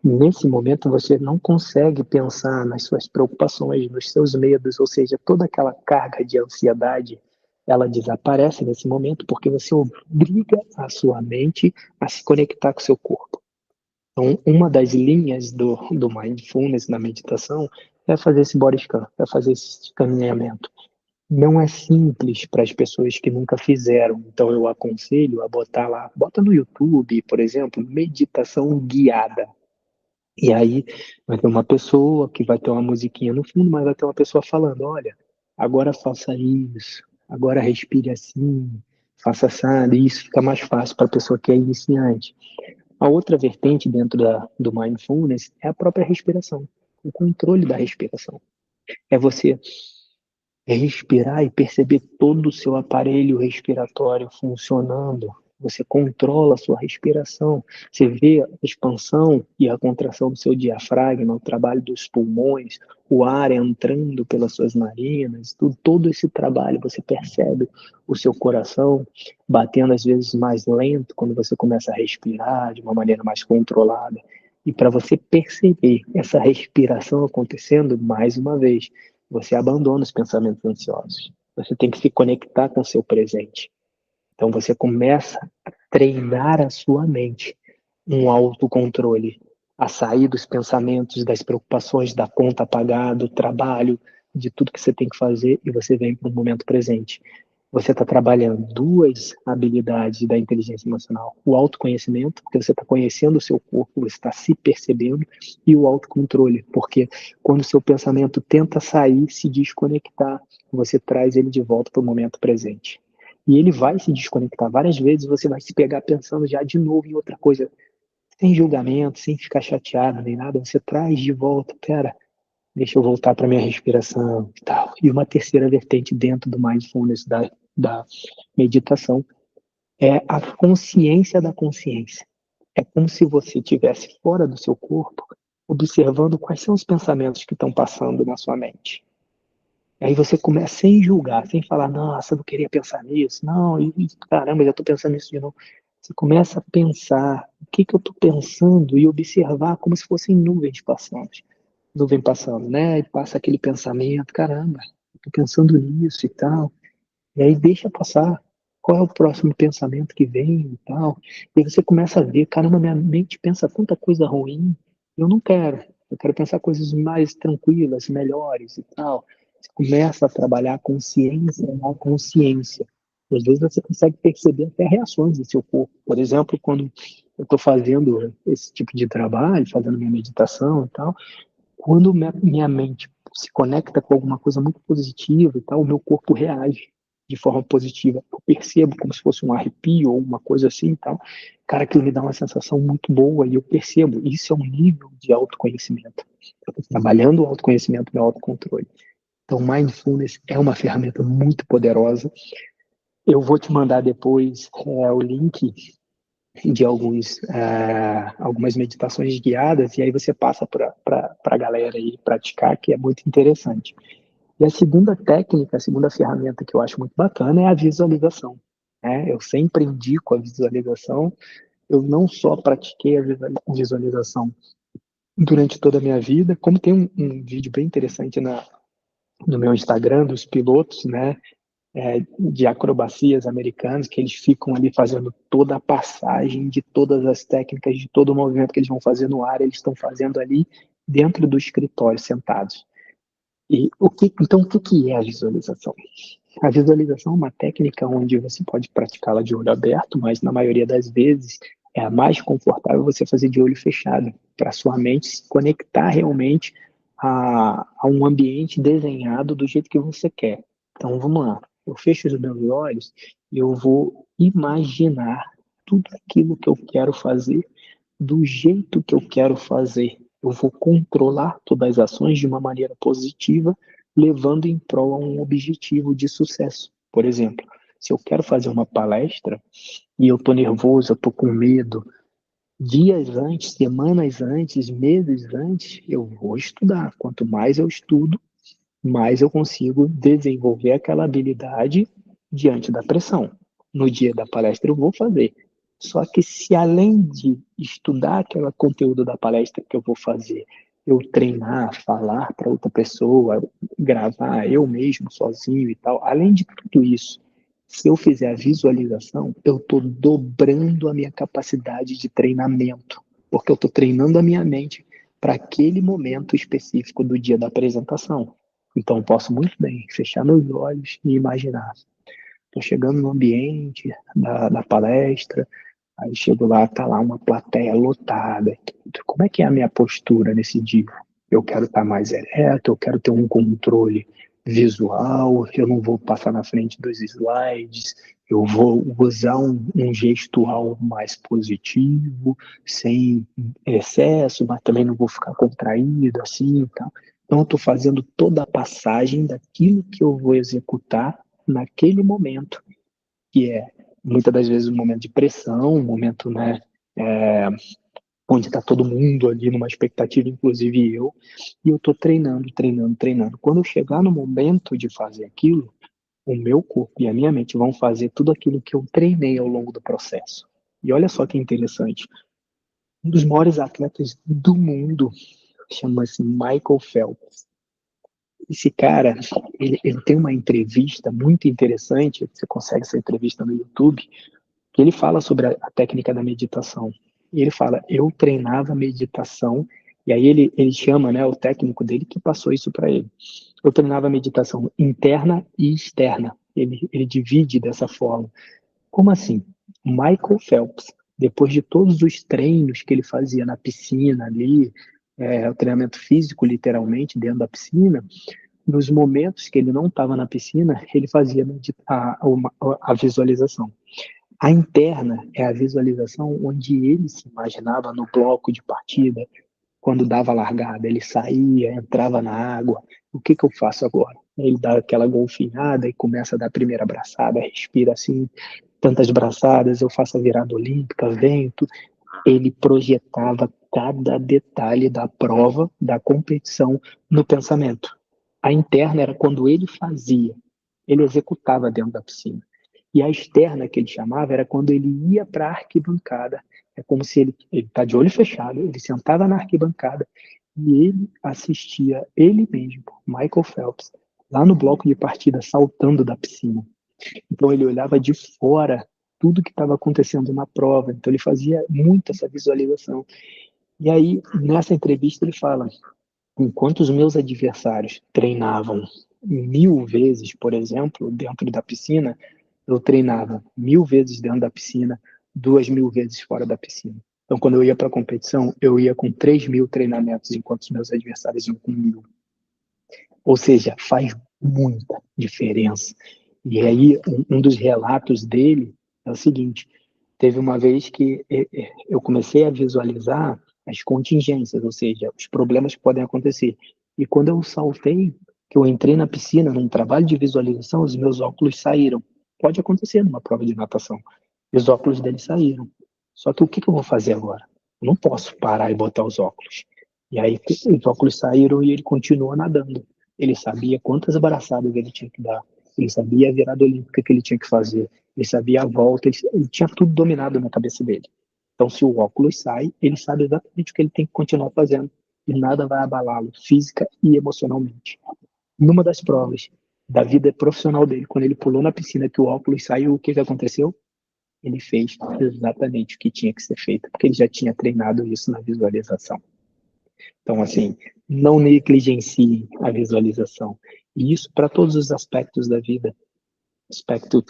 Nesse momento você não consegue pensar nas suas preocupações, nos seus medos, ou seja, toda aquela carga de ansiedade, ela desaparece nesse momento porque você obriga a sua mente a se conectar com o seu corpo. Então, uma das linhas do mindfulness na meditação é fazer esse body scan, é fazer esse escaneamento. Não é simples para as pessoas que nunca fizeram, então eu aconselho a botar lá, bota no YouTube, por exemplo, meditação guiada. E aí vai ter uma pessoa que vai ter uma musiquinha no fundo, mas vai ter uma pessoa falando, olha, agora faça isso, agora respire assim, faça assado, e isso fica mais fácil para a pessoa que é iniciante. A outra vertente dentro do mindfulness é a própria respiração, o controle da respiração. É você respirar e perceber todo o seu aparelho respiratório funcionando. Você controla a sua respiração. Você vê a expansão e a contração do seu diafragma, o trabalho dos pulmões, o ar entrando pelas suas narinas, todo esse trabalho. Você percebe o seu coração batendo às vezes mais lento quando você começa a respirar de uma maneira mais controlada. E para você perceber essa respiração acontecendo, mais uma vez, você abandona os pensamentos ansiosos. Você tem que se conectar com o seu presente. Então você começa a treinar a sua mente, um autocontrole, a sair dos pensamentos, das preocupações, da conta a pagar, do trabalho, de tudo que você tem que fazer, e você vem para o momento presente. Você está trabalhando duas habilidades da inteligência emocional: o autoconhecimento, porque você está conhecendo o seu corpo, você está se percebendo, e o autocontrole, porque quando o seu pensamento tenta sair, se desconectar, você traz ele de volta para o momento presente. E ele vai se desconectar várias vezes, você vai se pegar pensando já de novo em outra coisa, sem julgamento, sem ficar chateado nem nada, você traz de volta, pera, deixa eu voltar para minha respiração e tal. E uma terceira vertente dentro do mindfulness, da meditação, é a consciência da consciência. É como se você estivesse fora do seu corpo, observando quais são os pensamentos que estão passando na sua mente. Aí você começa sem julgar, sem falar, nossa, eu não queria pensar nisso, não, caramba, já estou pensando nisso de novo. Você começa a pensar o que eu estou pensando e observar como se fossem nuvem passando, né? E passa aquele pensamento, caramba, estou pensando nisso e tal. E aí deixa passar. Qual é o próximo pensamento que vem e tal? E aí você começa a ver, caramba, minha mente pensa tanta coisa ruim, eu não quero. Eu quero pensar coisas mais tranquilas, melhores e tal. Você começa a trabalhar a consciência na consciência. E às vezes você consegue perceber até reações do seu corpo. Por exemplo, quando eu estou fazendo esse tipo de trabalho, fazendo minha meditação e tal, quando minha mente se conecta com alguma coisa muito positiva e tal, o meu corpo reage de forma positiva. Eu percebo como se fosse um arrepio ou uma coisa assim e tal. Cara, aquilo me dá uma sensação muito boa e eu percebo. Isso é um nível de autoconhecimento. Eu estou trabalhando o autoconhecimento, meu autocontrole. Então, mindfulness é uma ferramenta muito poderosa. Eu vou te mandar depois o link de algumas meditações guiadas, e aí você passa para a galera aí praticar, que é muito interessante. E a segunda técnica, a segunda ferramenta que eu acho muito bacana é a visualização. Né? Eu sempre indico a visualização. Eu não só pratiquei a visualização durante toda a minha vida, como tem um vídeo bem interessante no meu Instagram dos pilotos, né? De acrobacias americanas, que eles ficam ali fazendo toda a passagem de todas as técnicas, de todo o movimento que eles vão fazer no ar, eles estão fazendo ali dentro do escritório, sentados. Então, o que é a visualização? A visualização é uma técnica onde você pode praticá-la de olho aberto, mas na maioria das vezes é a mais confortável você fazer de olho fechado, para sua mente se conectar realmente a um ambiente desenhado do jeito que você quer. Então, vamos lá. Eu fecho os meus olhos e eu vou imaginar tudo aquilo que eu quero fazer do jeito que eu quero fazer. Eu vou controlar todas as ações de uma maneira positiva, levando em prol a um objetivo de sucesso. Por exemplo, se eu quero fazer uma palestra e eu estou nervoso, eu estou com medo, dias antes, semanas antes, meses antes, eu vou estudar. Quanto mais eu estudo, mais eu consigo desenvolver aquela habilidade diante da pressão. No dia da palestra eu vou fazer. Só que se além de estudar aquele conteúdo da palestra que eu vou fazer, eu treinar, falar para outra pessoa, gravar eu mesmo sozinho e tal, além de tudo isso, se eu fizer a visualização, eu estou dobrando a minha capacidade de treinamento, porque eu estou treinando a minha mente para aquele momento específico do dia da apresentação. Então, eu posso muito bem fechar meus olhos e imaginar. Estou chegando no ambiente da palestra, aí chego lá, está lá uma plateia lotada. Como é que é a minha postura nesse dia? Eu quero estar mais ereto, eu quero ter um controle visual, eu não vou passar na frente dos slides, eu vou usar um gestual mais positivo, sem excesso, mas também não vou ficar contraído assim, tá? Então, eu estou fazendo toda a passagem daquilo que eu vou executar naquele momento, que é muitas das vezes um momento de pressão, um momento, né, é, onde está todo mundo ali numa expectativa, inclusive eu, e eu estou treinando, treinando, treinando. Quando eu chegar no momento de fazer aquilo, o meu corpo e a minha mente vão fazer tudo aquilo que eu treinei ao longo do processo. E olha só que interessante, um dos maiores atletas do mundo chama-se Michael Phelps. Esse cara, ele tem uma entrevista muito interessante, você consegue essa entrevista no YouTube, que ele fala sobre a técnica da meditação. E ele fala, eu treinava meditação, e aí ele chama, né, o técnico dele que passou isso para ele. Eu treinava meditação interna e externa. Ele divide dessa forma. Como assim? Michael Phelps, depois de todos os treinos que ele fazia na piscina ali, o treinamento físico, literalmente, dentro da piscina, nos momentos que ele não estava na piscina, ele fazia a visualização. A interna é a visualização onde ele se imaginava no bloco de partida, quando dava a largada, ele saía, entrava na água. O que que eu faço agora? Ele dá aquela golfinhada e começa a dar a primeira abraçada, respira assim, tantas braçadas, eu faço a virada olímpica, vento. Ele projetava cada detalhe da prova, da competição no pensamento. A interna era quando ele fazia, ele executava dentro da piscina. E a externa, que ele chamava, era quando ele ia para a arquibancada. É como se ele está de olho fechado, ele sentava na arquibancada e ele assistia ele mesmo, Michael Phelps, lá no bloco de partida, saltando da piscina. Então ele olhava de fora tudo que estava acontecendo na prova. Então ele fazia muito essa visualização. E aí, nessa entrevista, ele fala: enquanto os meus adversários treinavam 1000 vezes, por exemplo, dentro da piscina, eu treinava 1000 vezes dentro da piscina, 2000 vezes fora da piscina. Então, quando eu ia para a competição, eu ia com 3000 treinamentos, enquanto os meus adversários iam com 1000. Ou seja, faz muita diferença. E aí, um dos relatos dele é o seguinte: teve uma vez que eu comecei a visualizar as contingências, ou seja, os problemas que podem acontecer. E quando eu saltei, que eu entrei na piscina, num trabalho de visualização, os meus óculos saíram. Pode acontecer numa prova de natação. Os óculos dele saíram. Só que o que eu vou fazer agora? Eu não posso parar e botar os óculos. E aí os óculos saíram e ele continuou nadando. Ele sabia quantas abraçadas ele tinha que dar. Ele sabia a virada olímpica que ele tinha que fazer. Ele sabia a volta. Ele tinha tudo dominado na cabeça dele. Então, se o óculos sai, ele sabe exatamente o que ele tem que continuar fazendo. E nada vai abalá-lo física e emocionalmente. Numa das provas da vida profissional dele, quando ele pulou na piscina que o óculos saiu, o que aconteceu? Ele fez exatamente o que tinha que ser feito, porque ele já tinha treinado isso na visualização. Então, assim, não negligencie a visualização. E isso para todos os aspectos da vida. Aspecto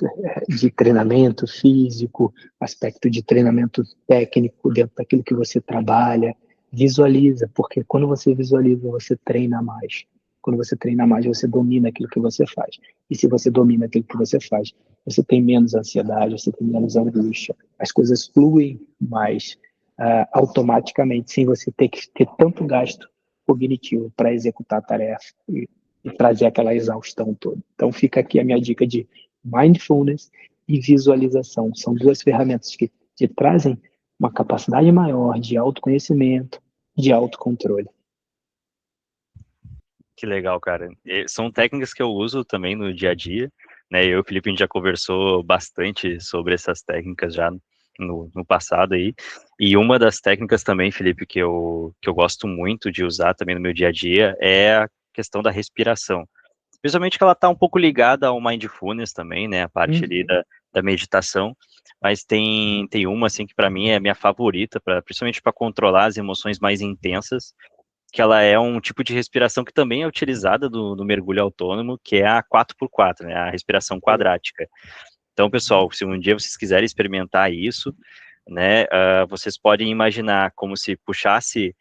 de treinamento físico, aspecto de treinamento técnico dentro daquilo que você trabalha. Visualiza, porque quando você visualiza, você treina mais. Quando você treina mais, você domina aquilo que você faz. E se você domina aquilo que você faz, você tem menos ansiedade, você tem menos angústia. As coisas fluem mais automaticamente, sem você ter que ter tanto gasto cognitivo para executar a tarefa e trazer aquela exaustão toda. Então fica aqui a minha dica de mindfulness e visualização. São duas ferramentas que te trazem uma capacidade maior de autoconhecimento, de autocontrole. Que legal, cara. São técnicas que eu uso também no dia a dia, né? Eu e o Felipe, a gente já conversou bastante sobre essas técnicas já no passado aí. E uma das técnicas também, Felipe, que eu gosto muito de usar também no meu dia a dia é a questão da respiração. Principalmente que ela está um pouco ligada ao mindfulness também, né? A parte ali da meditação. Mas tem uma, assim, que para mim é a minha favorita, principalmente para controlar as emoções mais intensas, que ela é um tipo de respiração que também é utilizada no mergulho autônomo, que é a 4x4, né, a respiração quadrática. Então, pessoal, se um dia vocês quiserem experimentar isso, né, vocês podem imaginar como se puxasse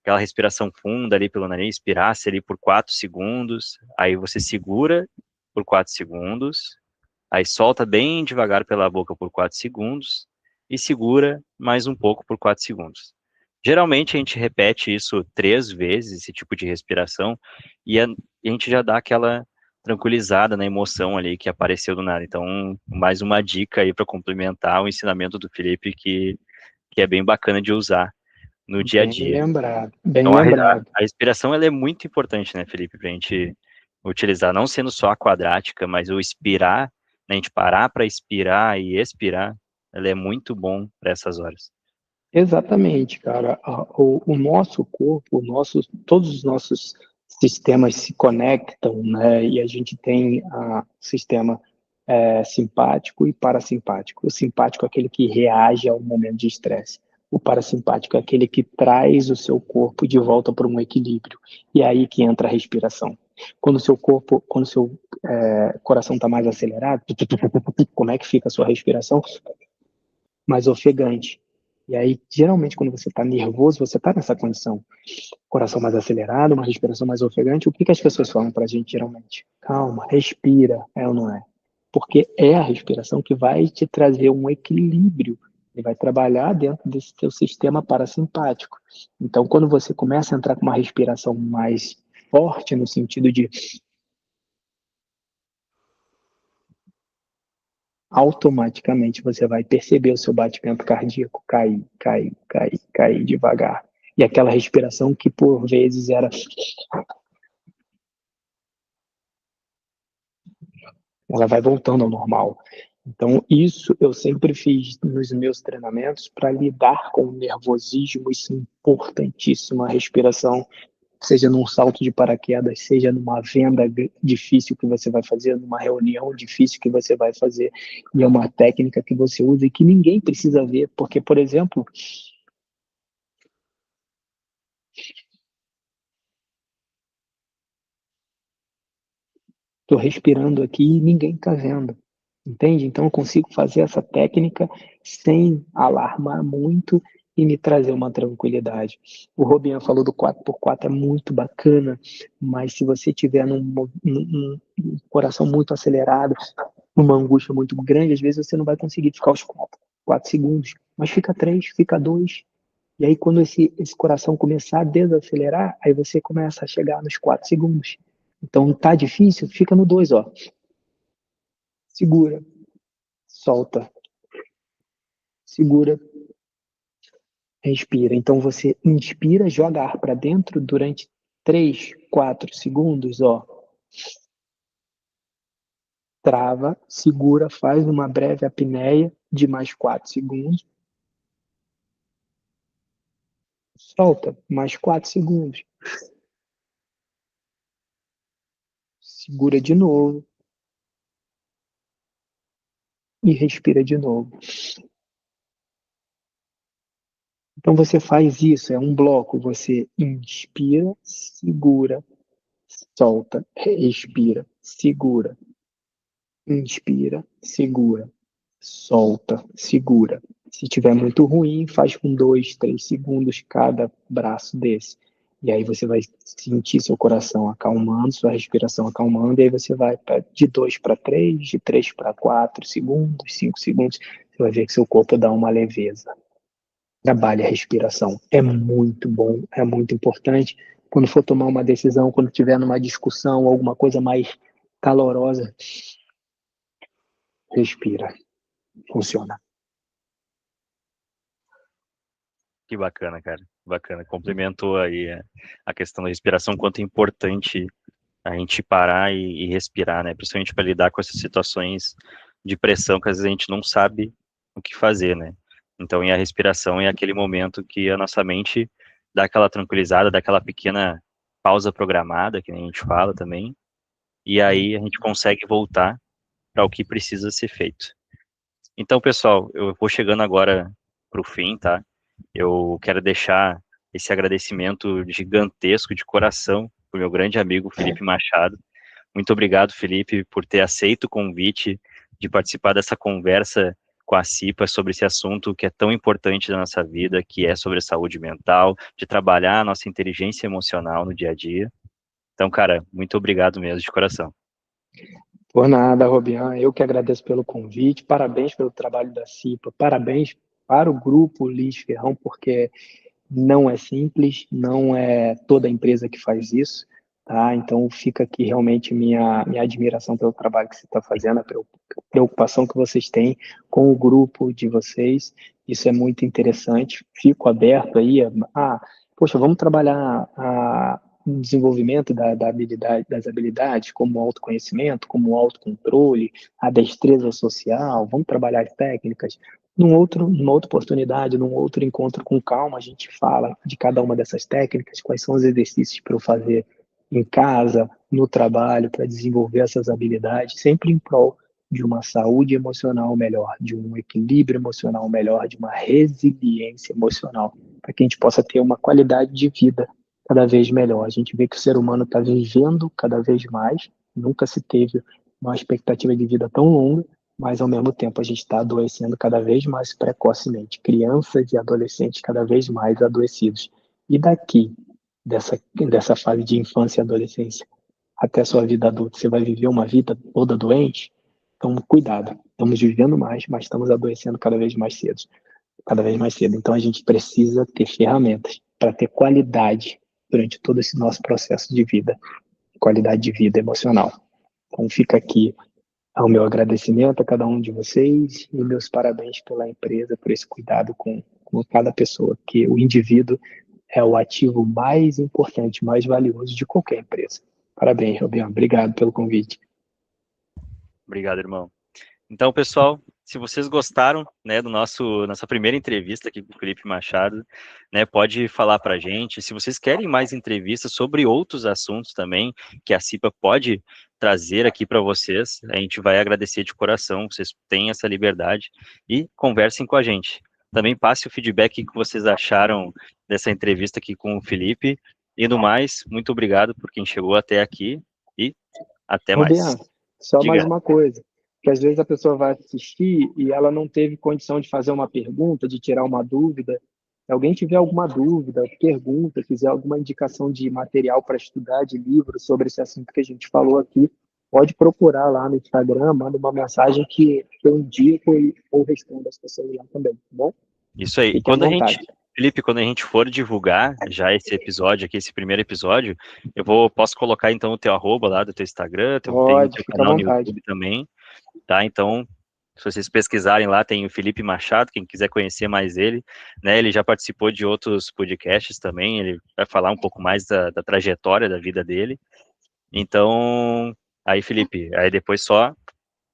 aquela respiração funda ali pelo nariz, inspirasse ali por 4 segundos, aí você segura por 4 segundos, aí solta bem devagar pela boca por 4 segundos, e segura mais um pouco por 4 segundos. Geralmente a gente repete isso 3 vezes, esse tipo de respiração, e a gente já dá aquela tranquilizada na emoção ali que apareceu do nada. Então, mais uma dica aí para complementar o ensinamento do Felipe, que é bem bacana de usar no dia a Bem dia. lembrado, bem Então, lembrado. a respiração ela é muito importante, né, Felipe, para a gente utilizar, não sendo só a quadrática, mas o expirar, né, a gente parar para expirar e expirar, ela é muito bom para essas horas. Exatamente, cara. O nosso corpo, todos os nossos sistemas se conectam, né? E a gente tem o sistema simpático e parasimpático. O simpático é aquele que reage ao momento de estresse. O parasimpático é aquele que traz o seu corpo de volta para um equilíbrio. E é aí que entra a respiração. Quando o seu coração está mais acelerado, como é que fica a sua respiração? Mais ofegante. E aí, geralmente, quando você está nervoso, você está nessa condição. Coração mais acelerado, uma respiração mais ofegante. O que que as pessoas falam para a gente, geralmente? Calma, respira, é ou não é? Porque é a respiração que vai te trazer um equilíbrio. Ele vai trabalhar dentro desse teu sistema parasimpático. Então, quando você começa a entrar com uma respiração mais forte, no sentido de automaticamente você vai perceber o seu batimento cardíaco cair, cair, cair, cair devagar. E aquela respiração que por vezes era. Ela vai voltando ao normal. Então, isso eu sempre fiz nos meus treinamentos para lidar com o nervosismo, isso é importantíssimo, a respiração, seja num salto de paraquedas, seja numa venda difícil que você vai fazer, numa reunião difícil que você vai fazer, e é uma técnica que você usa e que ninguém precisa ver, porque, por exemplo, estou respirando aqui e ninguém está vendo, entende? Então eu consigo fazer essa técnica sem alarmar muito e me trazer uma tranquilidade. O Robinho falou do 4x4, é muito bacana, mas se você tiver num coração muito acelerado, uma angústia muito grande, às vezes você não vai conseguir ficar os 4 segundos, mas fica 3, fica 2. E aí, quando esse coração começar a desacelerar, aí você começa a chegar nos 4 segundos. Então, tá difícil? Fica no 2, ó. Segura, solta, segura, respira. Então, você inspira, joga ar para dentro durante 3, 4 segundos, ó. Trava, segura, faz uma breve apneia de mais 4 segundos. Solta, mais 4 segundos. Segura de novo e respira de novo. Então você faz isso, é um bloco. Você inspira, segura, solta, respira, segura, inspira, segura, solta, segura. Se tiver muito ruim, faz com 2, 3 segundos cada braço desse. E aí você vai sentir seu coração acalmando, sua respiração acalmando, e aí você vai de 2 para 3, de 3 para 4 segundos, 5 segundos. Você vai ver que seu corpo dá uma leveza. Trabalhe a respiração. É muito bom, é muito importante. Quando for tomar uma decisão, quando tiver numa discussão, alguma coisa mais calorosa, respira. Funciona. Que bacana, cara. Bacana. Complementou aí a questão da respiração, quanto é importante a gente parar e respirar, né? Principalmente para lidar com essas situações de pressão que às vezes a gente não sabe o que fazer, né? Então, e a respiração é aquele momento que a nossa mente dá aquela tranquilizada, dá aquela pequena pausa programada, que nem a gente fala também, e aí a gente consegue voltar para o que precisa ser feito. Então, pessoal, eu vou chegando agora para o fim, tá? Eu quero deixar esse agradecimento gigantesco de coração para o meu grande amigo Felipe Machado. Muito obrigado, Felipe, por ter aceito o convite de participar dessa conversa com a CIPA sobre esse assunto que é tão importante na nossa vida, que é sobre a saúde mental, de trabalhar a nossa inteligência emocional no dia a dia. Então, cara, muito obrigado mesmo, de coração. Por nada, Robian. Eu que agradeço pelo convite. Parabéns pelo trabalho da CIPA. Parabéns para o grupo Liz Ferrão, porque não é simples, não é toda empresa que faz isso, tá? Então fica aqui realmente minha admiração pelo trabalho que você está fazendo, a preocupação que vocês têm com o grupo de vocês. Isso é muito interessante. Fico aberto aí poxa, vamos trabalhar o desenvolvimento das habilidades, como o autoconhecimento, como o autocontrole, a destreza social, vamos trabalhar as técnicas. Numa outra oportunidade, num outro encontro com calma, a gente fala de cada uma dessas técnicas, quais são os exercícios para eu fazer em casa, no trabalho, para desenvolver essas habilidades, sempre em prol de uma saúde emocional melhor, de um equilíbrio emocional melhor, de uma resiliência emocional, para que a gente possa ter uma qualidade de vida cada vez melhor. A gente vê que o ser humano está vivendo cada vez mais, nunca se teve uma expectativa de vida tão longa, mas ao mesmo tempo a gente está adoecendo cada vez mais precocemente, crianças e adolescentes cada vez mais adoecidos. E daqui, dessa fase de infância e adolescência, até a sua vida adulta, você vai viver uma vida toda doente? Então, cuidado, estamos vivendo mais, mas estamos adoecendo cada vez mais cedo. Cada vez mais cedo. Então, a gente precisa ter ferramentas para ter qualidade durante todo esse nosso processo de vida, qualidade de vida emocional. Então, fica aqui ao meu agradecimento a cada um de vocês e meus parabéns pela empresa, por esse cuidado com cada pessoa, que o indivíduo é o ativo mais importante, mais valioso de qualquer empresa. Parabéns, Robiano. Obrigado pelo convite. Obrigado, irmão. Então, pessoal, se vocês gostaram, né, do nossa primeira entrevista aqui com o Felipe Machado, né, pode falar para a gente. Se vocês querem mais entrevistas sobre outros assuntos também, que a CIPA pode trazer aqui para vocês, a gente vai agradecer de coração, vocês têm essa liberdade e conversem com a gente. Também passe o feedback que vocês acharam dessa entrevista aqui com o Felipe. E no mais, muito obrigado por quem chegou até aqui e até mais. Robiano, só mais Diga. uma coisa, que às vezes a pessoa vai assistir e ela não teve condição de fazer uma pergunta, de tirar uma dúvida. Se alguém tiver alguma dúvida, pergunta, quiser alguma indicação de material para estudar, de livro sobre esse assunto que a gente falou aqui, pode procurar lá no Instagram, manda uma mensagem que eu indico ou respondo as pessoas lá também, tá bom? Isso aí. E Fique à quando a gente, vontade. Felipe, quando a gente for divulgar já esse episódio aqui, esse primeiro episódio, posso colocar então o teu arroba lá do teu Instagram, tem o Pode, teu fica à canal no vontade. YouTube também, tá? Então, se vocês pesquisarem lá, tem o Felipe Machado, quem quiser conhecer mais ele, né? Ele já participou de outros podcasts também, ele vai falar um pouco mais da trajetória da vida dele. Então, aí, Felipe, aí depois só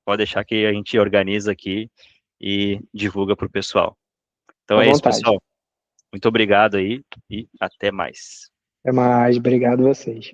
pode deixar que a gente organiza aqui e divulga para o pessoal. Então Fica à é isso, vontade. pessoal. Muito obrigado aí e até mais. Até mais, obrigado a vocês.